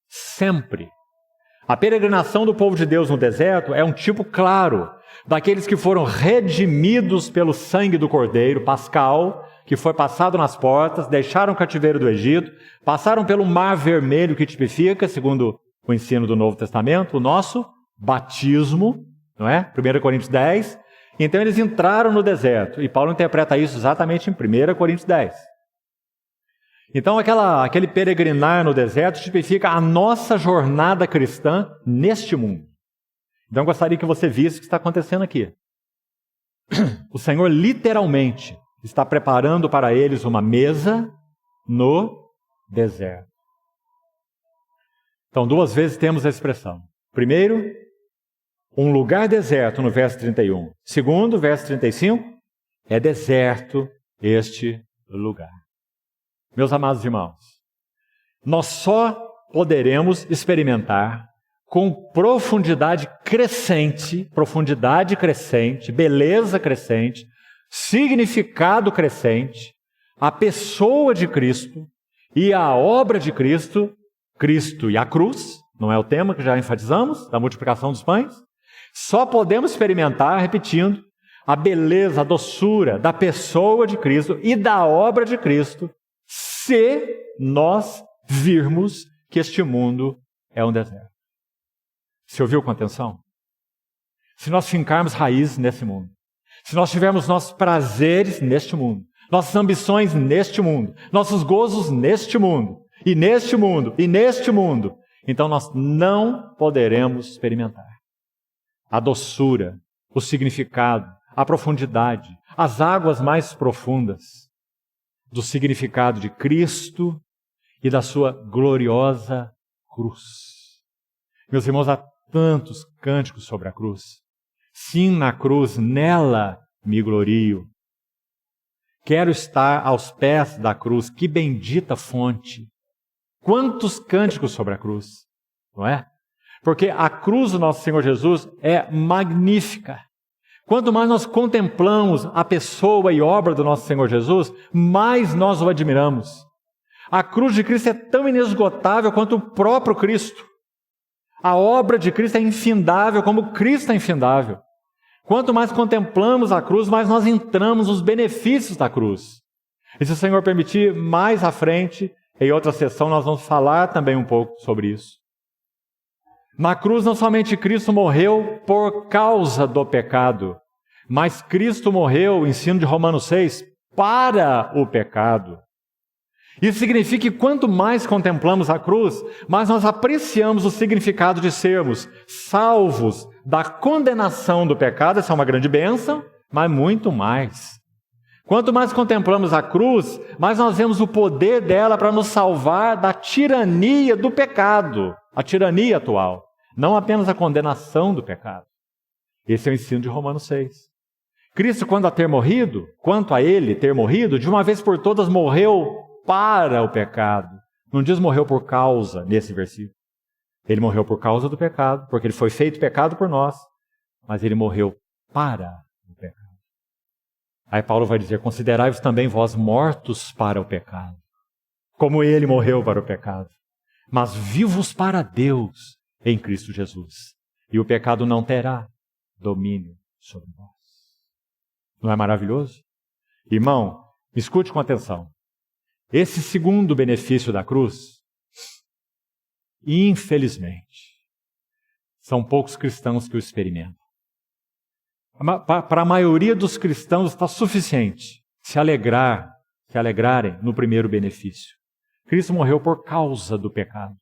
sempre. A peregrinação do povo de Deus no deserto é um tipo claro daqueles que foram redimidos pelo sangue do Cordeiro Pascal, que foi passado nas portas, deixaram o cativeiro do Egito, passaram pelo Mar Vermelho, que tipifica, segundo o ensino do Novo Testamento, o nosso batismo, não é? 1 Coríntios 10. Então eles entraram no deserto, e Paulo interpreta isso exatamente em 1 Coríntios 10. Então aquele peregrinar no deserto tipifica a nossa jornada cristã neste mundo. Então eu gostaria que você visse o que está acontecendo aqui. O Senhor literalmente está preparando para eles uma mesa no deserto. Então 2 vezes temos a expressão. Primeiro, um lugar deserto no verso 31. Segundo, verso 35, é deserto este lugar. Meus amados irmãos, nós só poderemos experimentar com profundidade crescente, beleza crescente, significado crescente, a pessoa de Cristo e a obra de Cristo, Cristo e a cruz, não é o tema que já enfatizamos, da multiplicação dos pães? Só podemos experimentar, repetindo, a beleza, a doçura da pessoa de Cristo e da obra de Cristo, se nós virmos que este mundo é um deserto. Você ouviu com atenção? Se nós fincarmos raízes nesse mundo, se nós tivermos nossos prazeres neste mundo, nossas ambições neste mundo, nossos gozos neste mundo, e neste mundo, e neste mundo, então nós não poderemos experimentar a doçura, o significado, a profundidade, as águas mais profundas do significado de Cristo e da sua gloriosa cruz. Meus irmãos, há tantos cânticos sobre a cruz. Sim, na cruz, nela me glorio. Quero estar aos pés da cruz, que bendita fonte. Quantos cânticos sobre a cruz, não é? Porque a cruz do nosso Senhor Jesus é magnífica. Quanto mais nós contemplamos a pessoa e obra do nosso Senhor Jesus, mais nós o admiramos. A cruz de Cristo é tão inesgotável quanto o próprio Cristo. A obra de Cristo é infindável como Cristo é infindável. Quanto mais contemplamos a cruz, mais nós entramos nos benefícios da cruz. E se o Senhor permitir, mais à frente, em outra sessão, nós vamos falar também um pouco sobre isso. Na cruz, não somente Cristo morreu por causa do pecado, mas Cristo morreu, o ensino de Romanos 6, para o pecado. Isso significa que quanto mais contemplamos a cruz, mais nós apreciamos o significado de sermos salvos da condenação do pecado. Essa é uma grande bênção, mas muito mais. Quanto mais contemplamos a cruz, mais nós vemos o poder dela para nos salvar da tirania do pecado, a tirania atual, não apenas a condenação do pecado. Esse é o ensino de Romanos 6. Cristo, quanto a ele ter morrido, de uma vez por todas morreu para o pecado. Não diz morreu por causa, nesse versículo. Ele morreu por causa do pecado, porque ele foi feito pecado por nós, mas ele morreu para o pecado. Aí Paulo vai dizer, considerai-vos também vós mortos para o pecado, como ele morreu para o pecado, mas vivos para Deus em Cristo Jesus. E o pecado não terá domínio sobre nós. Não é maravilhoso? Irmão, me escute com atenção. Esse segundo benefício da cruz, infelizmente, são poucos cristãos que o experimentam. Para a maioria dos cristãos está suficiente se alegrarem no primeiro benefício. Cristo morreu por causa do pecado.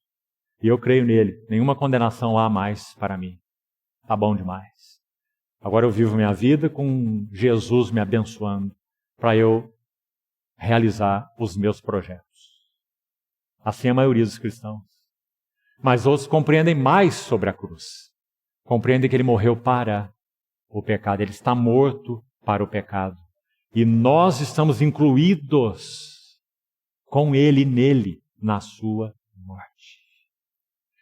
E eu creio nele. Nenhuma condenação há mais para mim. Tá bom demais. Agora eu vivo minha vida com Jesus me abençoando para eu realizar os meus projetos. Assim é a maioria dos cristãos. Mas outros compreendem mais sobre a cruz. Compreendem que ele morreu para o pecado. Ele está morto para o pecado. E nós estamos incluídos com ele e nele na sua morte.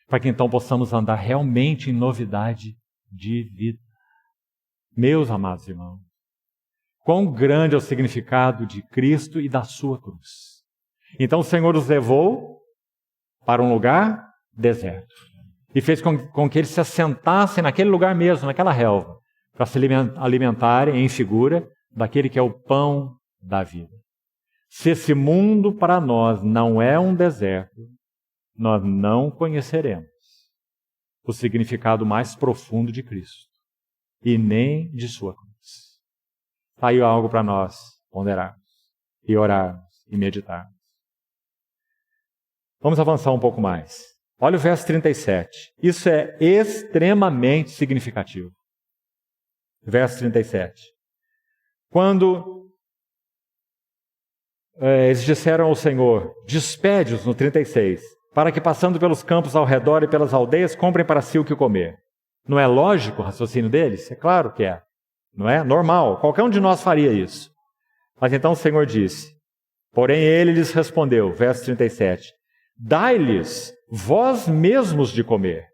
Para que então possamos andar realmente em novidade de vida. Meus amados irmãos, quão grande é o significado de Cristo e da sua cruz. Então o Senhor os levou para um lugar deserto. E fez com que eles se assentassem naquele lugar mesmo, naquela relva, para se alimentarem em figura daquele que é o pão da vida. Se esse mundo para nós não é um deserto, nós não conheceremos o significado mais profundo de Cristo e nem de sua cruz. Está aí algo para nós ponderarmos e orarmos e meditarmos. Vamos avançar um pouco mais. Olha o verso 37. Isso é extremamente significativo. Verso 37. Quando eles disseram ao Senhor, despede-os, no 36, para que passando pelos campos ao redor e pelas aldeias, comprem para si o que comer. Não é lógico o raciocínio deles? É claro que é. Não é? Normal. Qualquer um de nós faria isso. Mas então o Senhor disse, porém ele lhes respondeu, verso 37, dai-lhes vós mesmos de comer.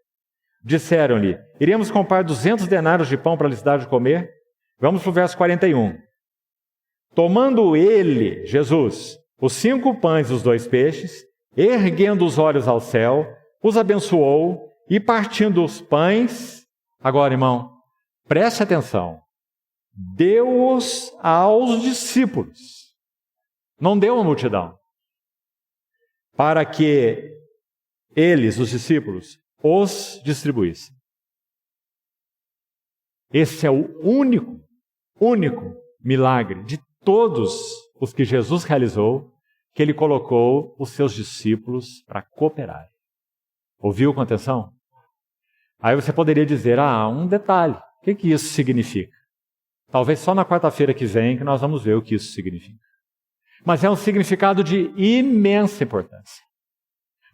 Disseram-lhe, iremos comprar 200 denários de pão para lhes dar de comer? Vamos para o verso 41. Tomando ele, Jesus, os 5 pães e os 2 peixes, erguendo os olhos ao céu, os abençoou e partindo os pães, agora irmão, preste atenção, deu-os aos discípulos, não deu à multidão, para que eles, os discípulos, os distribuíssem. Esse é o único milagre de todos os que Jesus realizou, que ele colocou os seus discípulos para cooperarem. Ouviu com atenção? Aí você poderia dizer, um detalhe, o que isso significa? Talvez só na quarta-feira que vem que nós vamos ver o que isso significa. Mas é um significado de imensa importância.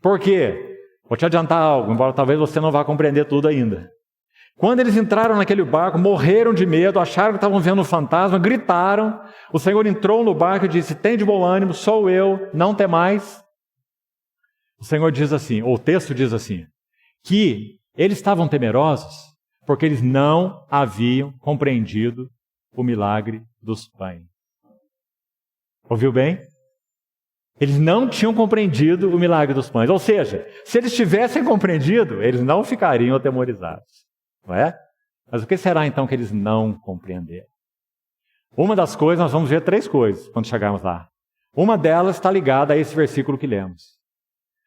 Por quê? Vou te adiantar algo, embora talvez você não vá compreender tudo ainda. Quando eles entraram naquele barco, morreram de medo, acharam que estavam vendo um fantasma, gritaram. O Senhor entrou no barco e disse, tem de bom ânimo, sou eu, não temais. O Senhor diz assim, ou o texto diz assim, que eles estavam temerosos Porque eles não haviam compreendido o milagre dos pães. Ouviu bem? Eles não tinham compreendido o milagre dos pães. Ou seja, se eles tivessem compreendido, eles não ficariam atemorizados. Não é? Mas o que será então que eles não compreenderam? Uma das coisas, nós vamos ver 3 coisas quando chegarmos lá. Uma delas está ligada a esse versículo que lemos.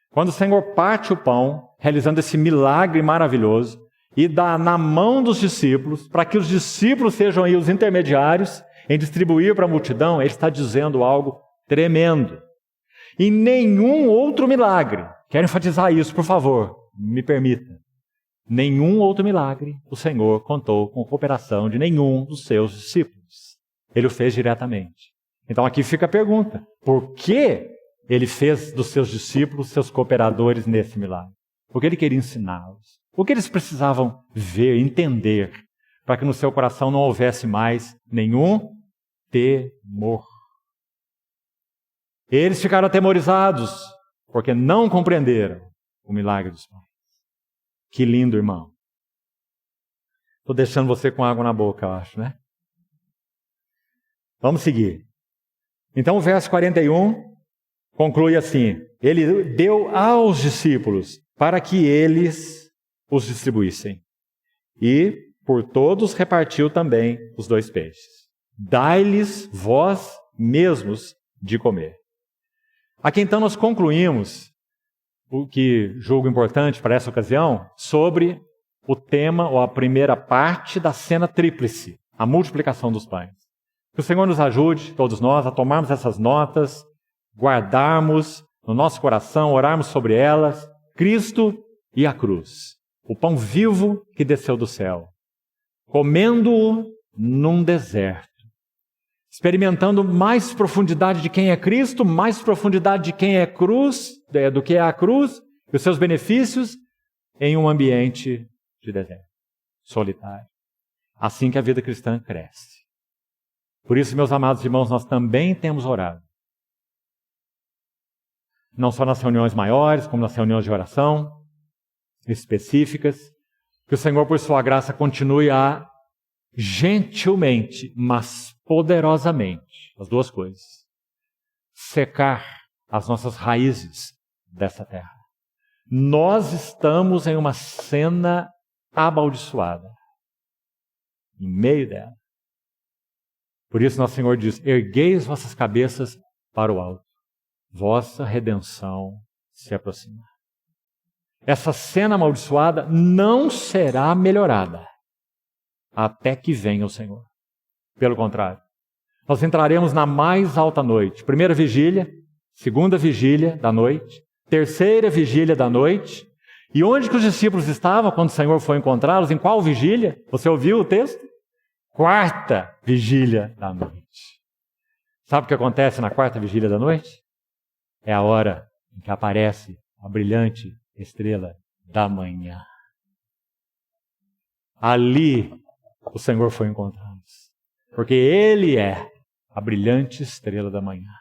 Quando o Senhor parte o pão, realizando esse milagre maravilhoso, e dá na mão dos discípulos, para que os discípulos sejam aí os intermediários em distribuir para a multidão, ele está dizendo algo tremendo. E nenhum outro milagre, quero enfatizar isso, por favor, me permita. Nenhum outro milagre o Senhor contou com a cooperação de nenhum dos seus discípulos. Ele o fez diretamente. Então aqui fica a pergunta: por que ele fez dos seus discípulos seus cooperadores nesse milagre? Porque ele queria ensiná-los. O que eles precisavam ver, entender, para que no seu coração não houvesse mais nenhum temor. Eles ficaram atemorizados, porque não compreenderam o milagre dos pães. Que lindo, irmão. Estou deixando você com água na boca, eu acho, né? Vamos seguir. Então o verso 41 conclui assim: ele deu aos discípulos para que eles os distribuíssem. E por todos repartiu também os 2 peixes. Dai-lhes vós mesmos de comer. Aqui então nós concluímos o que julgo importante para essa ocasião sobre o tema, ou a primeira parte da cena tríplice, a multiplicação dos pães. Que o Senhor nos ajude, todos nós, a tomarmos essas notas, guardarmos no nosso coração, orarmos sobre elas, Cristo e a cruz. O pão vivo que desceu do céu, comendo-o num deserto, experimentando mais profundidade de quem é Cristo, mais profundidade de quem é cruz, do que é a cruz, e os seus benefícios, em um ambiente de deserto, solitário. Assim que a vida cristã cresce. Por isso, meus amados irmãos, nós também temos orado. Não só nas reuniões maiores, como nas reuniões de oração específicas, que o Senhor, por sua graça, continue a gentilmente, mas poderosamente, as 2 coisas, secar as nossas raízes dessa terra. Nós estamos em uma cena amaldiçoada, em meio dela. Por isso nosso Senhor diz: erguei as vossas cabeças para o alto, vossa redenção se aproxima. Essa cena amaldiçoada não será melhorada até que venha o Senhor. Pelo contrário, nós entraremos na mais alta noite. 1ª vigília, 2ª vigília da noite, 3ª vigília da noite. E onde que os discípulos estavam quando o Senhor foi encontrá-los? Em qual vigília? Você ouviu o texto? 4ª vigília da noite. Sabe o que acontece na 4ª vigília da noite? É a hora em que aparece a brilhante estrela da manhã. Ali o Senhor foi encontrá-los. Porque Ele é a brilhante estrela da manhã.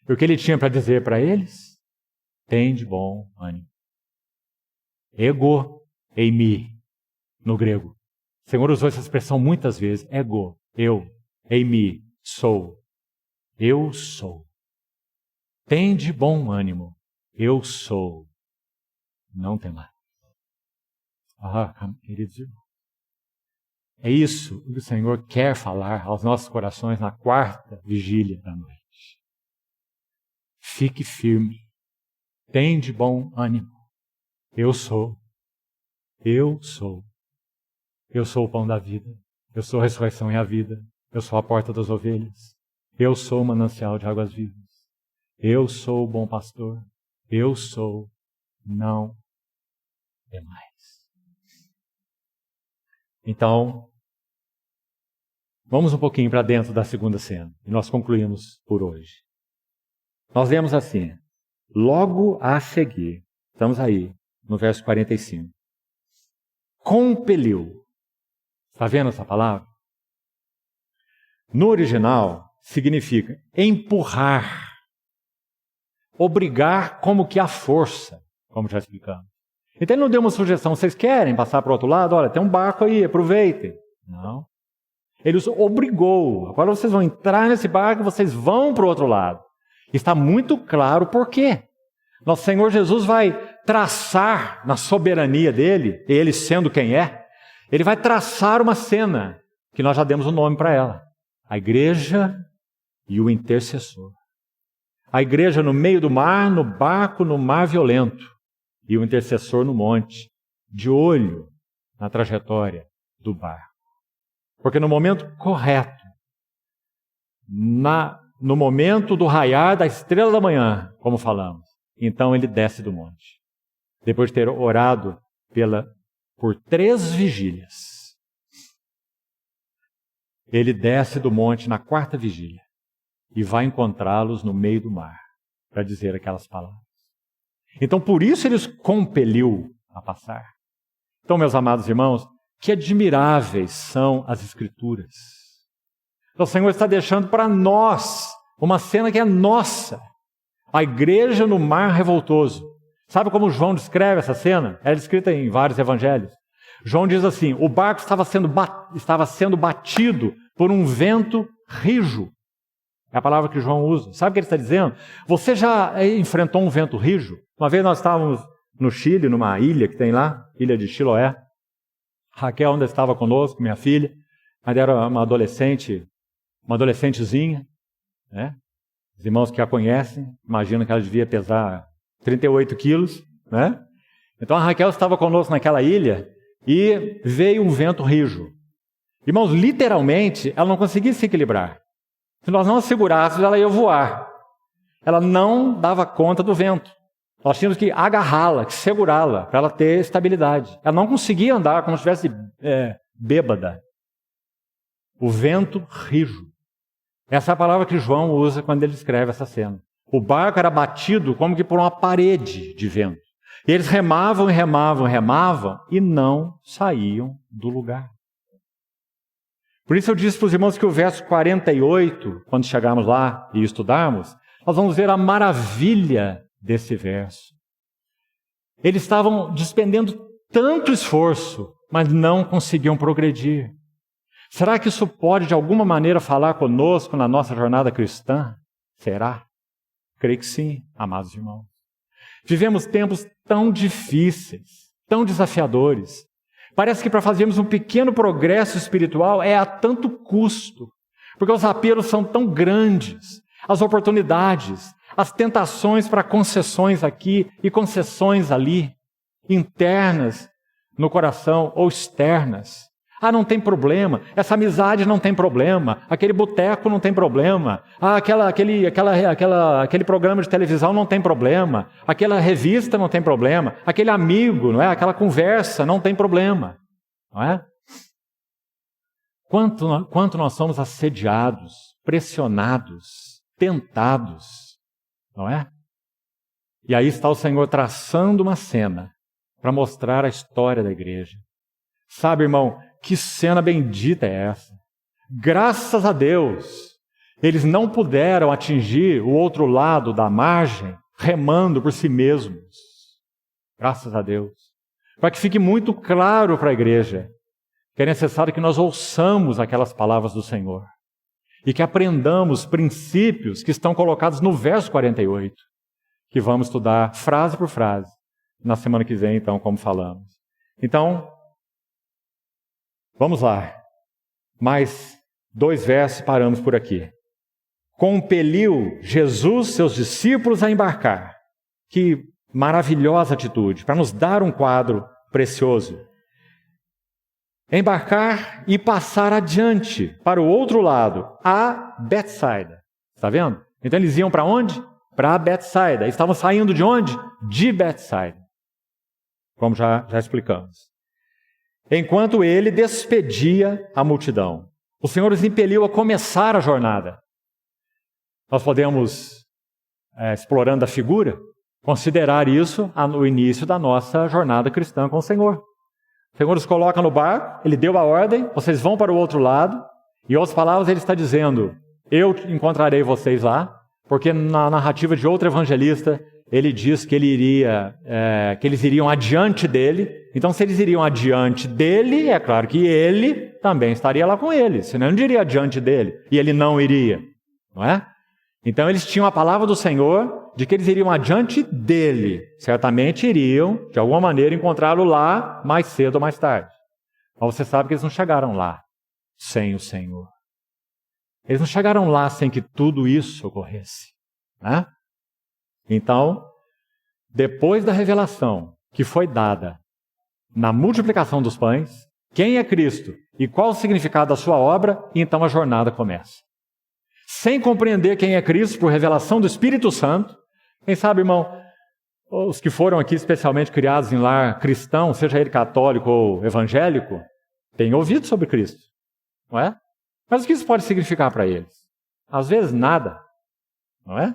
E o que Ele tinha para dizer para eles? Tende bom ânimo. Ego eimi, no grego. O Senhor usou essa expressão muitas vezes. Ego, eu, eimi, sou. Eu sou. Tende bom ânimo. Eu sou. Não temais. Queridos irmãos. É isso que o Senhor quer falar aos nossos corações na 4ª vigília da noite. Fique firme. Tende bom ânimo. Eu sou. Eu sou. Eu sou o pão da vida. Eu sou a ressurreição e a vida. Eu sou a porta das ovelhas. Eu sou o manancial de águas vivas. Eu sou o bom pastor. Eu sou. Não é mais. Então, vamos um pouquinho para dentro da 2ª cena. E nós concluímos por hoje. Nós lemos assim: logo a seguir, estamos aí, no verso 45. Compeliu. Está vendo essa palavra? No original, significa empurrar, obrigar como que à força, como já explicamos. Então ele não deu uma sugestão, vocês querem passar para o outro lado? Olha, tem um barco aí, aproveitem. Não. Ele os obrigou. Agora vocês vão entrar nesse barco e vocês vão para o outro lado. Está muito claro por quê. Nosso Senhor Jesus vai traçar na soberania dele, ele sendo quem é, ele vai traçar uma cena que nós já demos o nome para ela. A igreja e o intercessor. A igreja no meio do mar, no barco, no mar violento. E o intercessor no monte, de olho na trajetória do barco. Porque no momento correto, no momento do raiar da estrela da manhã, como falamos, então ele desce do monte. Depois de ter orado por 3 vigílias. Ele desce do monte na 4ª vigília e vai encontrá-los no meio do mar para dizer aquelas palavras. Então, por isso ele os compeliu a passar. Então, meus amados irmãos, que admiráveis são as Escrituras. O Senhor está deixando para nós uma cena que é nossa. A igreja no mar revoltoso. Sabe como João descreve essa cena? É descrita em vários evangelhos. João diz assim, o barco estava sendo batido por um vento rijo. É a palavra que João usa. Sabe o que ele está dizendo? Você já enfrentou um vento rijo? Uma vez nós estávamos no Chile, numa ilha que tem lá, ilha de Chiloé. Raquel ainda estava conosco, minha filha. Mas era uma adolescentezinha, né? Os irmãos que a conhecem, imaginam que ela devia pesar 38 quilos, né? Então a Raquel estava conosco naquela ilha e veio um vento rijo. Irmãos, literalmente, ela não conseguia se equilibrar. Se nós não a segurássemos, ela ia voar. Ela não dava conta do vento. Nós tínhamos que agarrá-la, que segurá-la, para ela ter estabilidade. Ela não conseguia andar como se estivesse bêbada. O vento rijo. Essa é a palavra que João usa quando ele descreve essa cena. O barco era batido como que por uma parede de vento. E eles remavam e remavam e remavam e não saíam do lugar. Por isso eu disse para os irmãos que o verso 48, quando chegarmos lá e estudarmos, nós vamos ver a maravilha desse verso. Eles estavam despendendo tanto esforço, mas não conseguiam progredir. Será que isso pode, de alguma maneira, falar conosco na nossa jornada cristã? Será? Creio que sim, amados irmãos. Vivemos tempos tão difíceis, tão desafiadores. Parece que para fazermos um pequeno progresso espiritual é a tanto custo, porque os apelos são tão grandes, as oportunidades, as tentações para concessões aqui e concessões ali, internas no coração ou externas. Ah, não tem problema, essa amizade não tem problema, aquele boteco não tem problema, aquele programa de televisão não tem problema, aquela revista não tem problema, aquele amigo, não é? Aquela conversa não tem problema, não é? Quanto nós somos assediados, pressionados, tentados, não é? E aí está o Senhor traçando uma cena para mostrar a história da igreja. Sabe, irmão, que cena bendita é essa? Graças a Deus, eles não puderam atingir o outro lado da margem remando por si mesmos. Graças a Deus. Para que fique muito claro para a igreja que é necessário que nós ouçamos aquelas palavras do Senhor e que aprendamos princípios que estão colocados no verso 48, que vamos estudar frase por frase na semana que vem, então, como falamos. Então, vamos lá. Mais 2 versos, paramos por aqui. Compeliu Jesus seus discípulos a embarcar. Que maravilhosa atitude, para nos dar um quadro precioso. Embarcar e passar adiante, para o outro lado, a Betsaida. Está vendo? Então eles iam para onde? Para Betsaida. Estavam saindo de onde? De Betsaida. Como já explicamos. Enquanto ele despedia a multidão, o Senhor os impeliu a começar a jornada. Nós podemos, explorando a figura, considerar isso no início da nossa jornada cristã com o Senhor. O Senhor os coloca no barco, Ele deu a ordem, vocês vão para o outro lado, e em outras palavras Ele está dizendo, eu encontrarei vocês lá, porque na narrativa de outro evangelista, ele diz que que eles iriam adiante dele. Então, se eles iriam adiante dele, é claro que ele também estaria lá com eles. Senão, ele não diria adiante dele e ele não iria, não é? Então, eles tinham a palavra do Senhor de que eles iriam adiante dele. Certamente iriam, de alguma maneira, encontrá-lo lá mais cedo ou mais tarde. Mas você sabe que eles não chegaram lá sem o Senhor. Eles não chegaram lá sem que tudo isso ocorresse, né? Então, depois da revelação que foi dada na multiplicação dos pães, quem é Cristo e qual o significado da sua obra, então a jornada começa. Sem compreender quem é Cristo por revelação do Espírito Santo, quem sabe, irmão, os que foram aqui especialmente criados em lar cristão, seja ele católico ou evangélico, têm ouvido sobre Cristo, não é? Mas o que isso pode significar para eles? Às vezes nada, não é?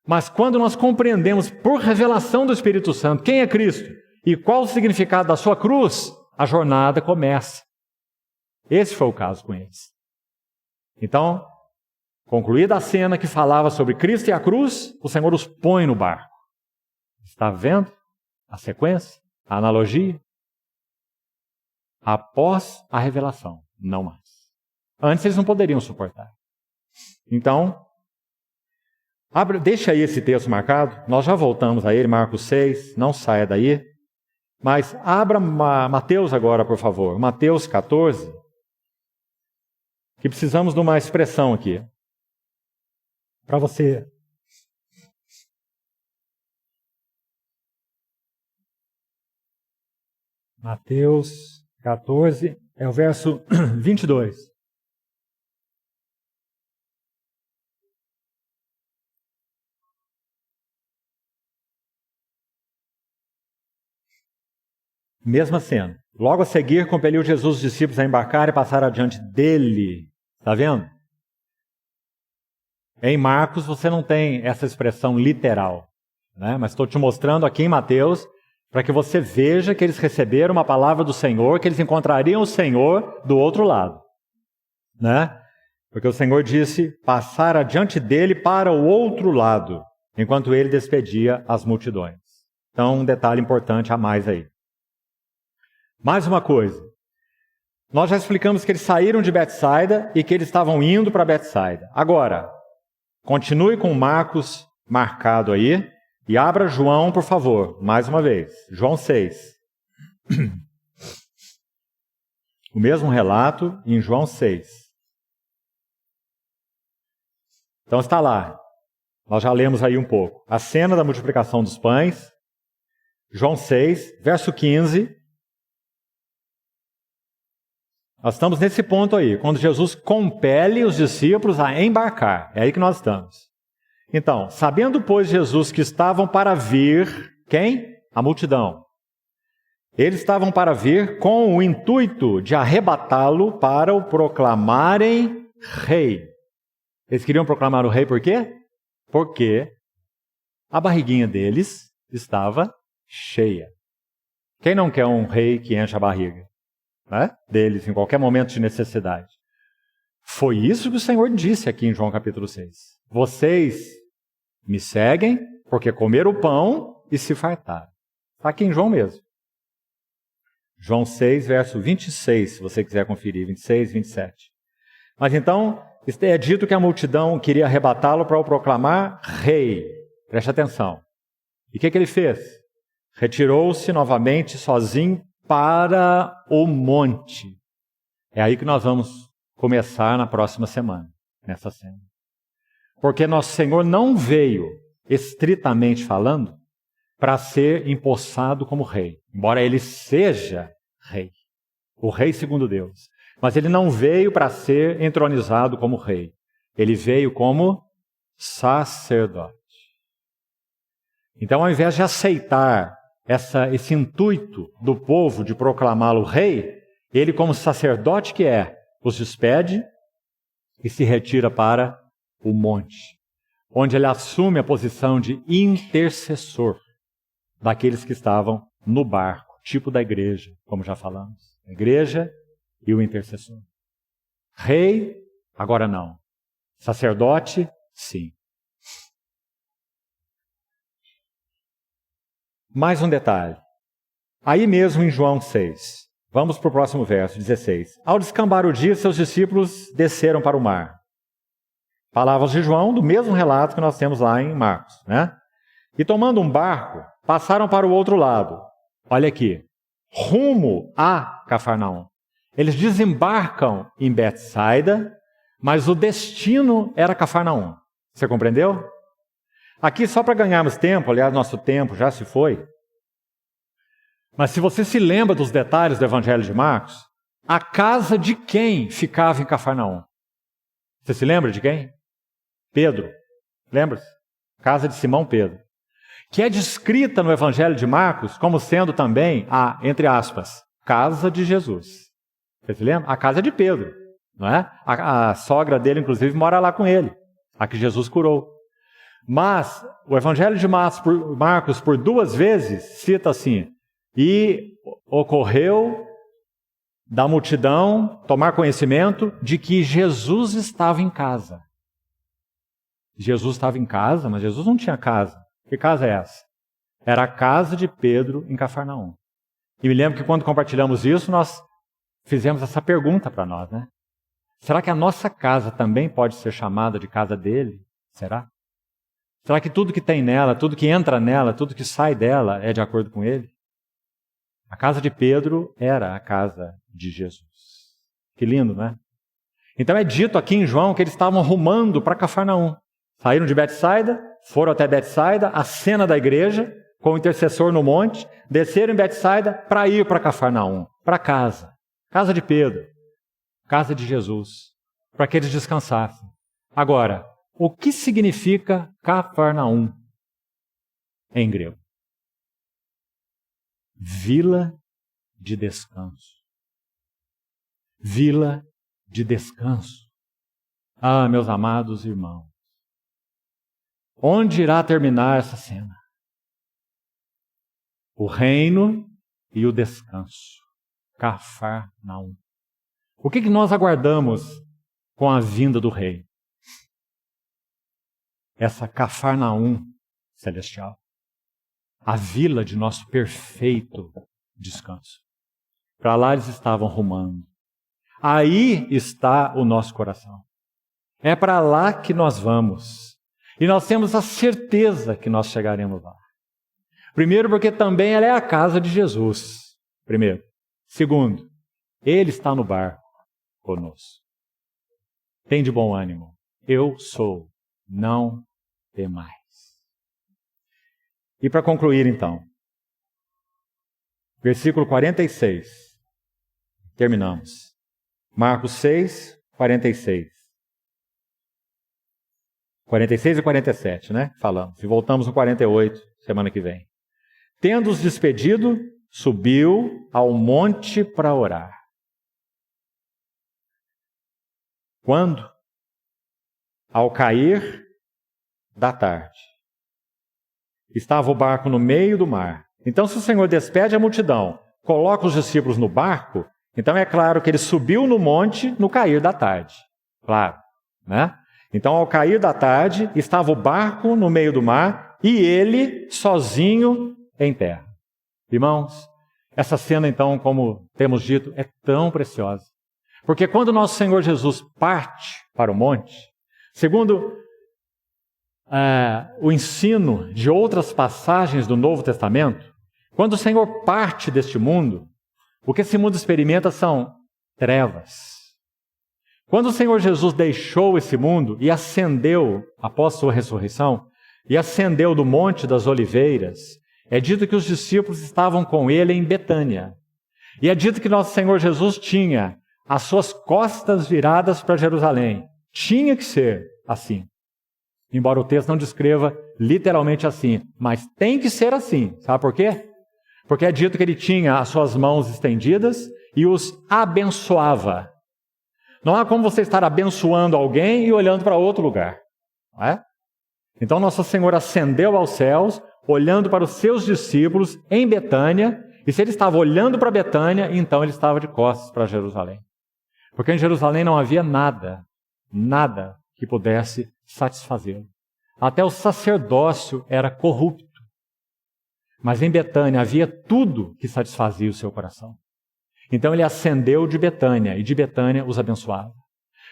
Mas quando nós compreendemos por revelação do Espírito Santo quem é Cristo e qual o significado da sua cruz, a jornada começa. Esse foi o caso com eles. Então, concluída a cena que falava sobre Cristo e a cruz, o Senhor os põe no barco. Está vendo a sequência, a analogia? Após a revelação, não mais. Antes eles não poderiam suportar. Então, deixa aí esse texto marcado, nós já voltamos a ele, Marcos 6, não saia daí. Mas abra Mateus agora, por favor, Mateus 14, que precisamos de uma expressão aqui. Para você. Mateus 14, é o verso 22. Mesma cena. Logo a seguir, compeliu Jesus os discípulos a embarcar e passar adiante dele. Está vendo? Em Marcos você não tem essa expressão literal, né? Mas estou te mostrando aqui em Mateus para que você veja que eles receberam uma palavra do Senhor, que eles encontrariam o Senhor do outro lado, né? Porque o Senhor disse passar adiante dele para o outro lado, enquanto ele despedia as multidões. Então, um detalhe importante a mais aí. Mais uma coisa. Nós já explicamos que eles saíram de Betsaida e que eles estavam indo para Betsaida. Agora, continue com Marcos marcado aí e abra João, por favor, mais uma vez. João 6. O mesmo relato em João 6. Então está lá. Nós já lemos aí um pouco. A cena da multiplicação dos pães. João 6, verso 15. Nós estamos nesse ponto aí, quando Jesus compele os discípulos a embarcar. É aí que nós estamos. Então, sabendo, pois, Jesus que estavam para vir, quem? A multidão. Eles estavam para vir com o intuito de arrebatá-lo para o proclamarem rei. Eles queriam proclamar o rei por quê? Porque a barriguinha deles estava cheia. Quem não quer um rei que enche a barriga? Né? Deles, em qualquer momento de necessidade. Foi isso que o Senhor disse aqui em João capítulo 6. Vocês me seguem porque comeram o pão e se fartaram. Está aqui em João mesmo. João 6, verso 26, se você quiser conferir, 26, 27. Mas então, é dito que a multidão queria arrebatá-lo para o proclamar rei. Preste atenção. E o que ele fez? Retirou-se novamente sozinho para o monte. É aí que nós vamos começar na próxima semana, nessa cena. Porque nosso Senhor não veio, estritamente falando, para ser empossado como rei. Embora ele seja rei, o rei segundo Deus. Mas ele não veio para ser entronizado como rei. Ele veio como sacerdote. Então, ao invés de aceitar esse intuito do povo de proclamá-lo rei, ele, como sacerdote que é, os despede e se retira para o monte, onde ele assume a posição de intercessor daqueles que estavam no barco, tipo da igreja, como já falamos. A igreja e o intercessor. Rei, agora não. Sacerdote, sim. mais um detalhe. Aí mesmo em João 6, vamos para o próximo verso, 16. Ao descambar o dia, seus discípulos desceram para o mar. Palavras de João, do mesmo relato que nós temos lá em Marcos, né? E tomando um barco, passaram para o outro lado. Olha aqui, rumo a Cafarnaum. Eles desembarcam em Betsaida, mas o destino era Cafarnaum. Você compreendeu? Aqui, só para ganharmos tempo, aliás, nosso tempo já se foi. Mas se você se lembra dos detalhes do Evangelho de Marcos, a casa de quem ficava em Cafarnaum? Você se lembra de quem? Pedro. Lembra-se? Casa de Simão Pedro. Que é descrita no Evangelho de Marcos como sendo também a, entre aspas, casa de Jesus. Você se lembra? A casa de Pedro, não é? A sogra dele, inclusive, mora lá com ele, a que Jesus curou. Mas o Evangelho de Marcos, por 2 vezes, cita assim: e ocorreu da multidão tomar conhecimento de que Jesus estava em casa. Jesus estava em casa, mas Jesus não tinha casa. Que casa é essa? Era a casa de Pedro em Cafarnaum. E me lembro que quando compartilhamos isso, nós fizemos essa pergunta para nós, né? Será que a nossa casa também pode ser chamada de casa dele? Será? Será que tudo que tem nela, tudo que entra nela, tudo que sai dela é de acordo com ele? A casa de Pedro era a casa de Jesus. Que lindo, não é? Então é dito aqui em João que eles estavam rumando para Cafarnaum. Saíram de Betsaida, foram até Betsaida, a cena da igreja, com o intercessor no monte, desceram em Betsaida para ir para Cafarnaum, para casa. Casa de Pedro, casa de Jesus, para que eles descansassem. Agora, o que significa Cafarnaum em grego? Vila de descanso. Vila de descanso. Ah, meus amados irmãos, onde irá terminar essa cena? O reino e o descanso. Cafarnaum. O que nós aguardamos com a vinda do rei? Essa Cafarnaum celestial. A vila de nosso perfeito descanso. Para lá eles estavam rumando. Aí está o nosso coração. É para lá que nós vamos. E nós temos a certeza que nós chegaremos lá. Primeiro, porque também ela é a casa de Jesus. Primeiro. Segundo, Ele está no barco conosco. Tem de bom ânimo. Eu sou, não temais. E para concluir então, versículo 46. Terminamos. Marcos 6, 46. 46 e 47, né? Falamos. E voltamos no 48, semana que vem. Tendo-os despedido, subiu ao monte para orar. Quando? Ao cair da tarde. Estava o barco no meio do mar. Então, se o Senhor despede a multidão, coloca os discípulos no barco, então é claro que ele subiu no monte no cair da tarde. Claro, né? Então, ao cair da tarde, estava o barco no meio do mar e ele sozinho em terra. Irmãos, essa cena, então, como temos dito, é tão preciosa. Porque quando nosso Senhor Jesus parte para o monte, segundo o ensino de outras passagens do Novo Testamento, quando o Senhor parte deste mundo, o que esse mundo experimenta são trevas. Quando o Senhor Jesus deixou esse mundo e ascendeu, após sua ressurreição, e ascendeu do Monte das Oliveiras, é dito que os discípulos estavam com ele em Betânia. E é dito que nosso Senhor Jesus tinha as suas costas viradas para Jerusalém. Tinha que ser assim. Embora o texto não descreva literalmente assim, mas tem que ser assim. Sabe por quê? Porque é dito que ele tinha as suas mãos estendidas e os abençoava. Não há como você estar abençoando alguém e olhando para outro lugar. Não é? Então Nosso Senhor ascendeu aos céus, olhando para os seus discípulos em Betânia, e se ele estava olhando para Betânia, então ele estava de costas para Jerusalém. Porque em Jerusalém não havia nada que pudesse satisfazê-lo. Até o sacerdócio era corrupto. Mas em Betânia havia tudo que satisfazia o seu coração. Então ele ascendeu de Betânia, e de Betânia os abençoava.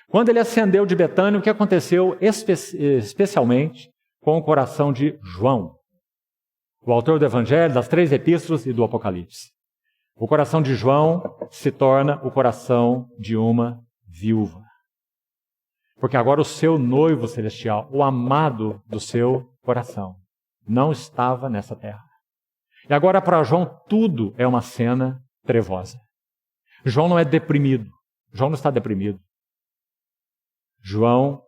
Quando ele ascendeu de Betânia, o que aconteceu especialmente com o coração de João, o autor do Evangelho, das 3 epístolas e do Apocalipse? O coração de João se torna o coração de uma viúva. Porque agora o seu noivo celestial, o amado do seu coração, não estava nessa terra. E agora para João tudo é uma cena trevosa. João não é deprimido. João não está deprimido. João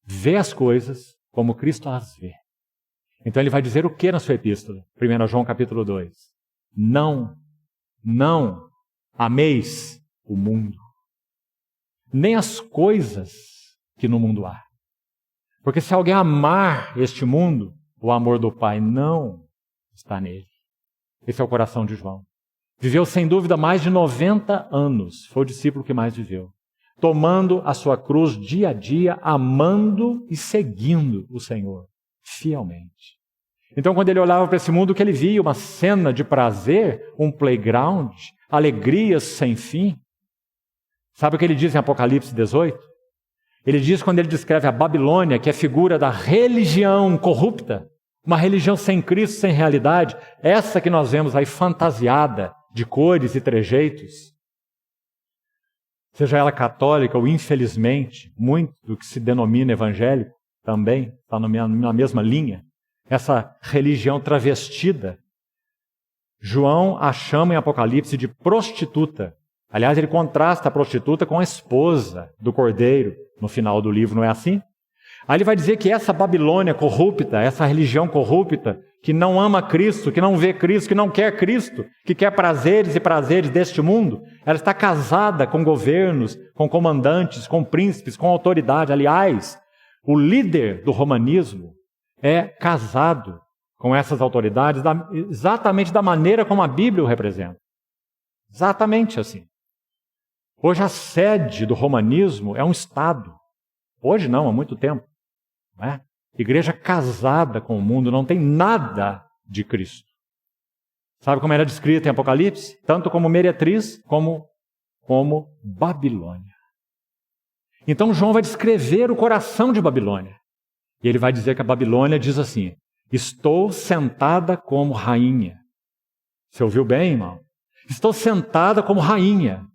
vê as coisas como Cristo as vê. Então ele vai dizer o que na sua epístola? 1 João capítulo 2. Não ameis o mundo, nem as coisas que no mundo há. Porque se alguém amar este mundo, o amor do Pai não está nele. Esse é o coração de João. Viveu sem dúvida mais de 90 anos. Foi o discípulo que mais viveu. Tomando a sua cruz dia a dia, amando e seguindo o Senhor fielmente. Então, quando ele olhava para esse mundo, o que ele via? Uma cena de prazer, um playground, alegrias sem fim. Sabe o que ele diz em Apocalipse 18? Ele diz, quando ele descreve a Babilônia, que é figura da religião corrupta, uma religião sem Cristo, sem realidade, essa que nós vemos aí fantasiada de cores e trejeitos, seja ela católica ou, infelizmente, muito do que se denomina evangélico também está na mesma linha, essa religião travestida. João a chama em Apocalipse de prostituta. Aliás, ele contrasta a prostituta com a esposa do Cordeiro no final do livro, não é assim? Aí ele vai dizer que essa Babilônia corrupta, essa religião corrupta, que não ama Cristo, que não vê Cristo, que não quer Cristo, que quer prazeres e prazeres deste mundo, ela está casada com governos, com comandantes, com príncipes, com autoridade. Aliás, o líder do romanismo é casado com essas autoridades exatamente da maneira como a Bíblia o representa. Exatamente assim. Hoje a sede do romanismo é um Estado. Hoje não, há muito tempo. Não é? Igreja casada com o mundo, não tem nada de Cristo. Sabe como era descrita em Apocalipse? Tanto como meretriz, como Babilônia. Então João vai descrever o coração de Babilônia. E ele vai dizer que a Babilônia diz assim: estou sentada como rainha. Você ouviu bem, irmão? Estou sentada como rainha.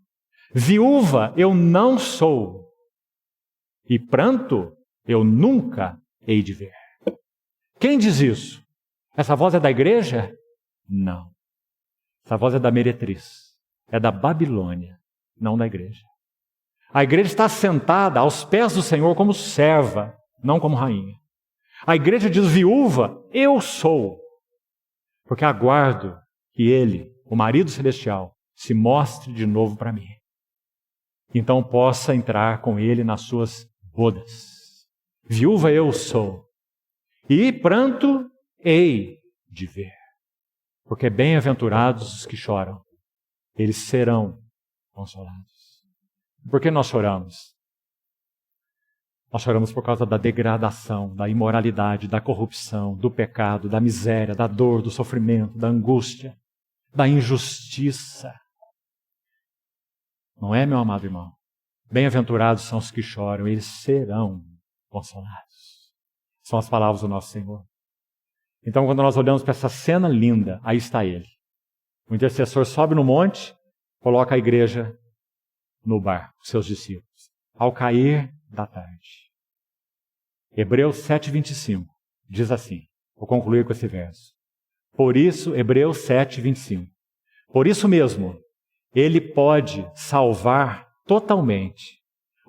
Viúva eu não sou. E pranto eu nunca hei de ver. Quem diz isso? Essa voz é da igreja? Não. Essa voz é da meretriz. É da Babilônia, não da igreja. A igreja está sentada aos pés do Senhor como serva, não como rainha. A igreja diz: viúva, eu sou. Porque aguardo que ele, o marido celestial, se mostre de novo para mim. Então possa entrar com ele nas suas bodas. Viúva eu sou. E pranto hei de ver. Porque bem-aventurados os que choram, eles serão consolados. Por que nós choramos? Nós choramos por causa da degradação, da imoralidade, da corrupção, do pecado, da miséria, da dor, do sofrimento, da angústia, da injustiça. Não é, meu amado irmão? Bem-aventurados são os que choram, eles serão consolados. São as palavras do nosso Senhor. Então, quando nós olhamos para essa cena linda, aí está ele. O intercessor sobe no monte, coloca a igreja no barco, seus discípulos, ao cair da tarde. Hebreus 7:25 diz assim, vou concluir com esse verso. Por isso, Hebreus 7:25. Por isso mesmo, ele pode salvar totalmente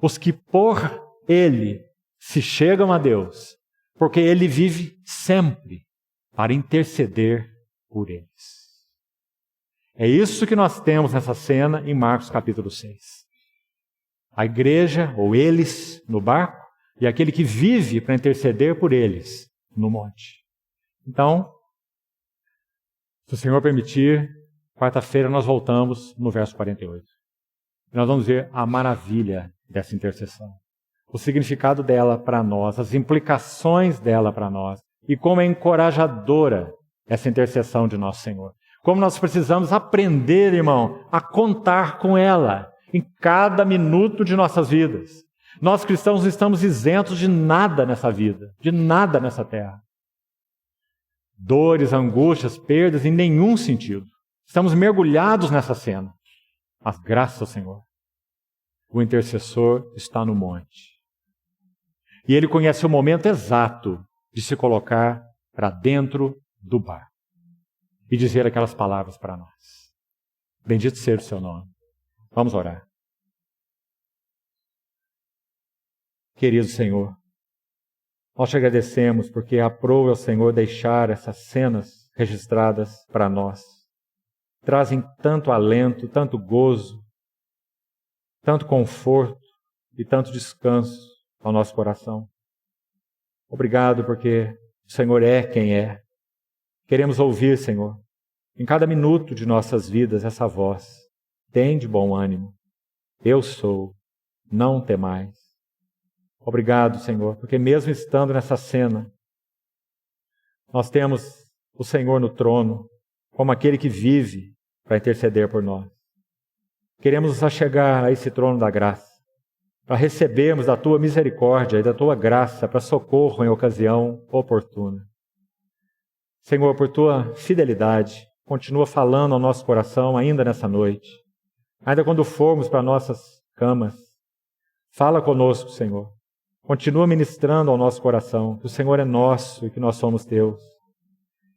os que por ele se chegam a Deus, porque ele vive sempre para interceder por eles. É isso que nós temos nessa cena em Marcos capítulo 6. A igreja, ou eles, no barco, e aquele que vive para interceder por eles no monte. Então, se o Senhor permitir, quarta-feira nós voltamos no verso 48. E nós vamos ver a maravilha dessa intercessão. O significado dela para nós, as implicações dela para nós, e como é encorajadora essa intercessão de nosso Senhor. Como nós precisamos aprender, irmão, a contar com ela em cada minuto de nossas vidas. Nós cristãos não estamos isentos de nada nessa vida, de nada nessa terra. Dores, angústias, perdas em nenhum sentido. Estamos mergulhados nessa cena. Mas graças ao Senhor, o intercessor está no monte. E ele conhece o momento exato de se colocar para dentro do barco e dizer aquelas palavras para nós. Bendito seja o seu nome. Vamos orar. Querido Senhor, nós te agradecemos porque aprove ao Senhor deixar essas cenas registradas para nós. Trazem tanto alento, tanto gozo, tanto conforto e tanto descanso ao nosso coração. Obrigado porque o Senhor é quem é. Queremos ouvir, Senhor, em cada minuto de nossas vidas essa voz. Tende bom ânimo. Eu sou, não temais. Obrigado, Senhor, porque mesmo estando nessa cena, nós temos o Senhor no trono, como aquele que vive para interceder por nós. Queremos nos achegar a esse trono da graça, para recebermos da Tua misericórdia e da Tua graça para socorro em ocasião oportuna. Senhor, por Tua fidelidade, continua falando ao nosso coração ainda nessa noite. Ainda quando formos para nossas camas, fala conosco, Senhor. Continua ministrando ao nosso coração que o Senhor é nosso e que nós somos Teus.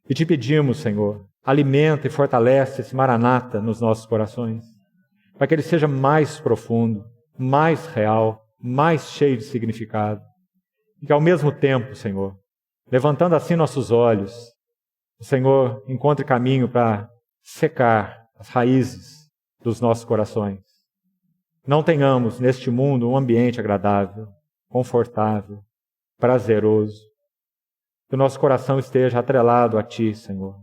E te pedimos, Senhor, alimenta e fortalece esse maranata nos nossos corações, para que ele seja mais profundo, mais real, mais cheio de significado. E que ao mesmo tempo, Senhor, levantando assim nossos olhos, o Senhor encontre caminho para secar as raízes dos nossos corações. Não tenhamos neste mundo um ambiente agradável, confortável, prazeroso. Que o nosso coração esteja atrelado a Ti, Senhor.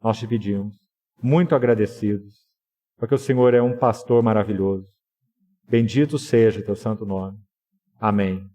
Nós te pedimos, muito agradecidos, porque o Senhor é um pastor maravilhoso. Bendito seja o Teu santo nome. Amém.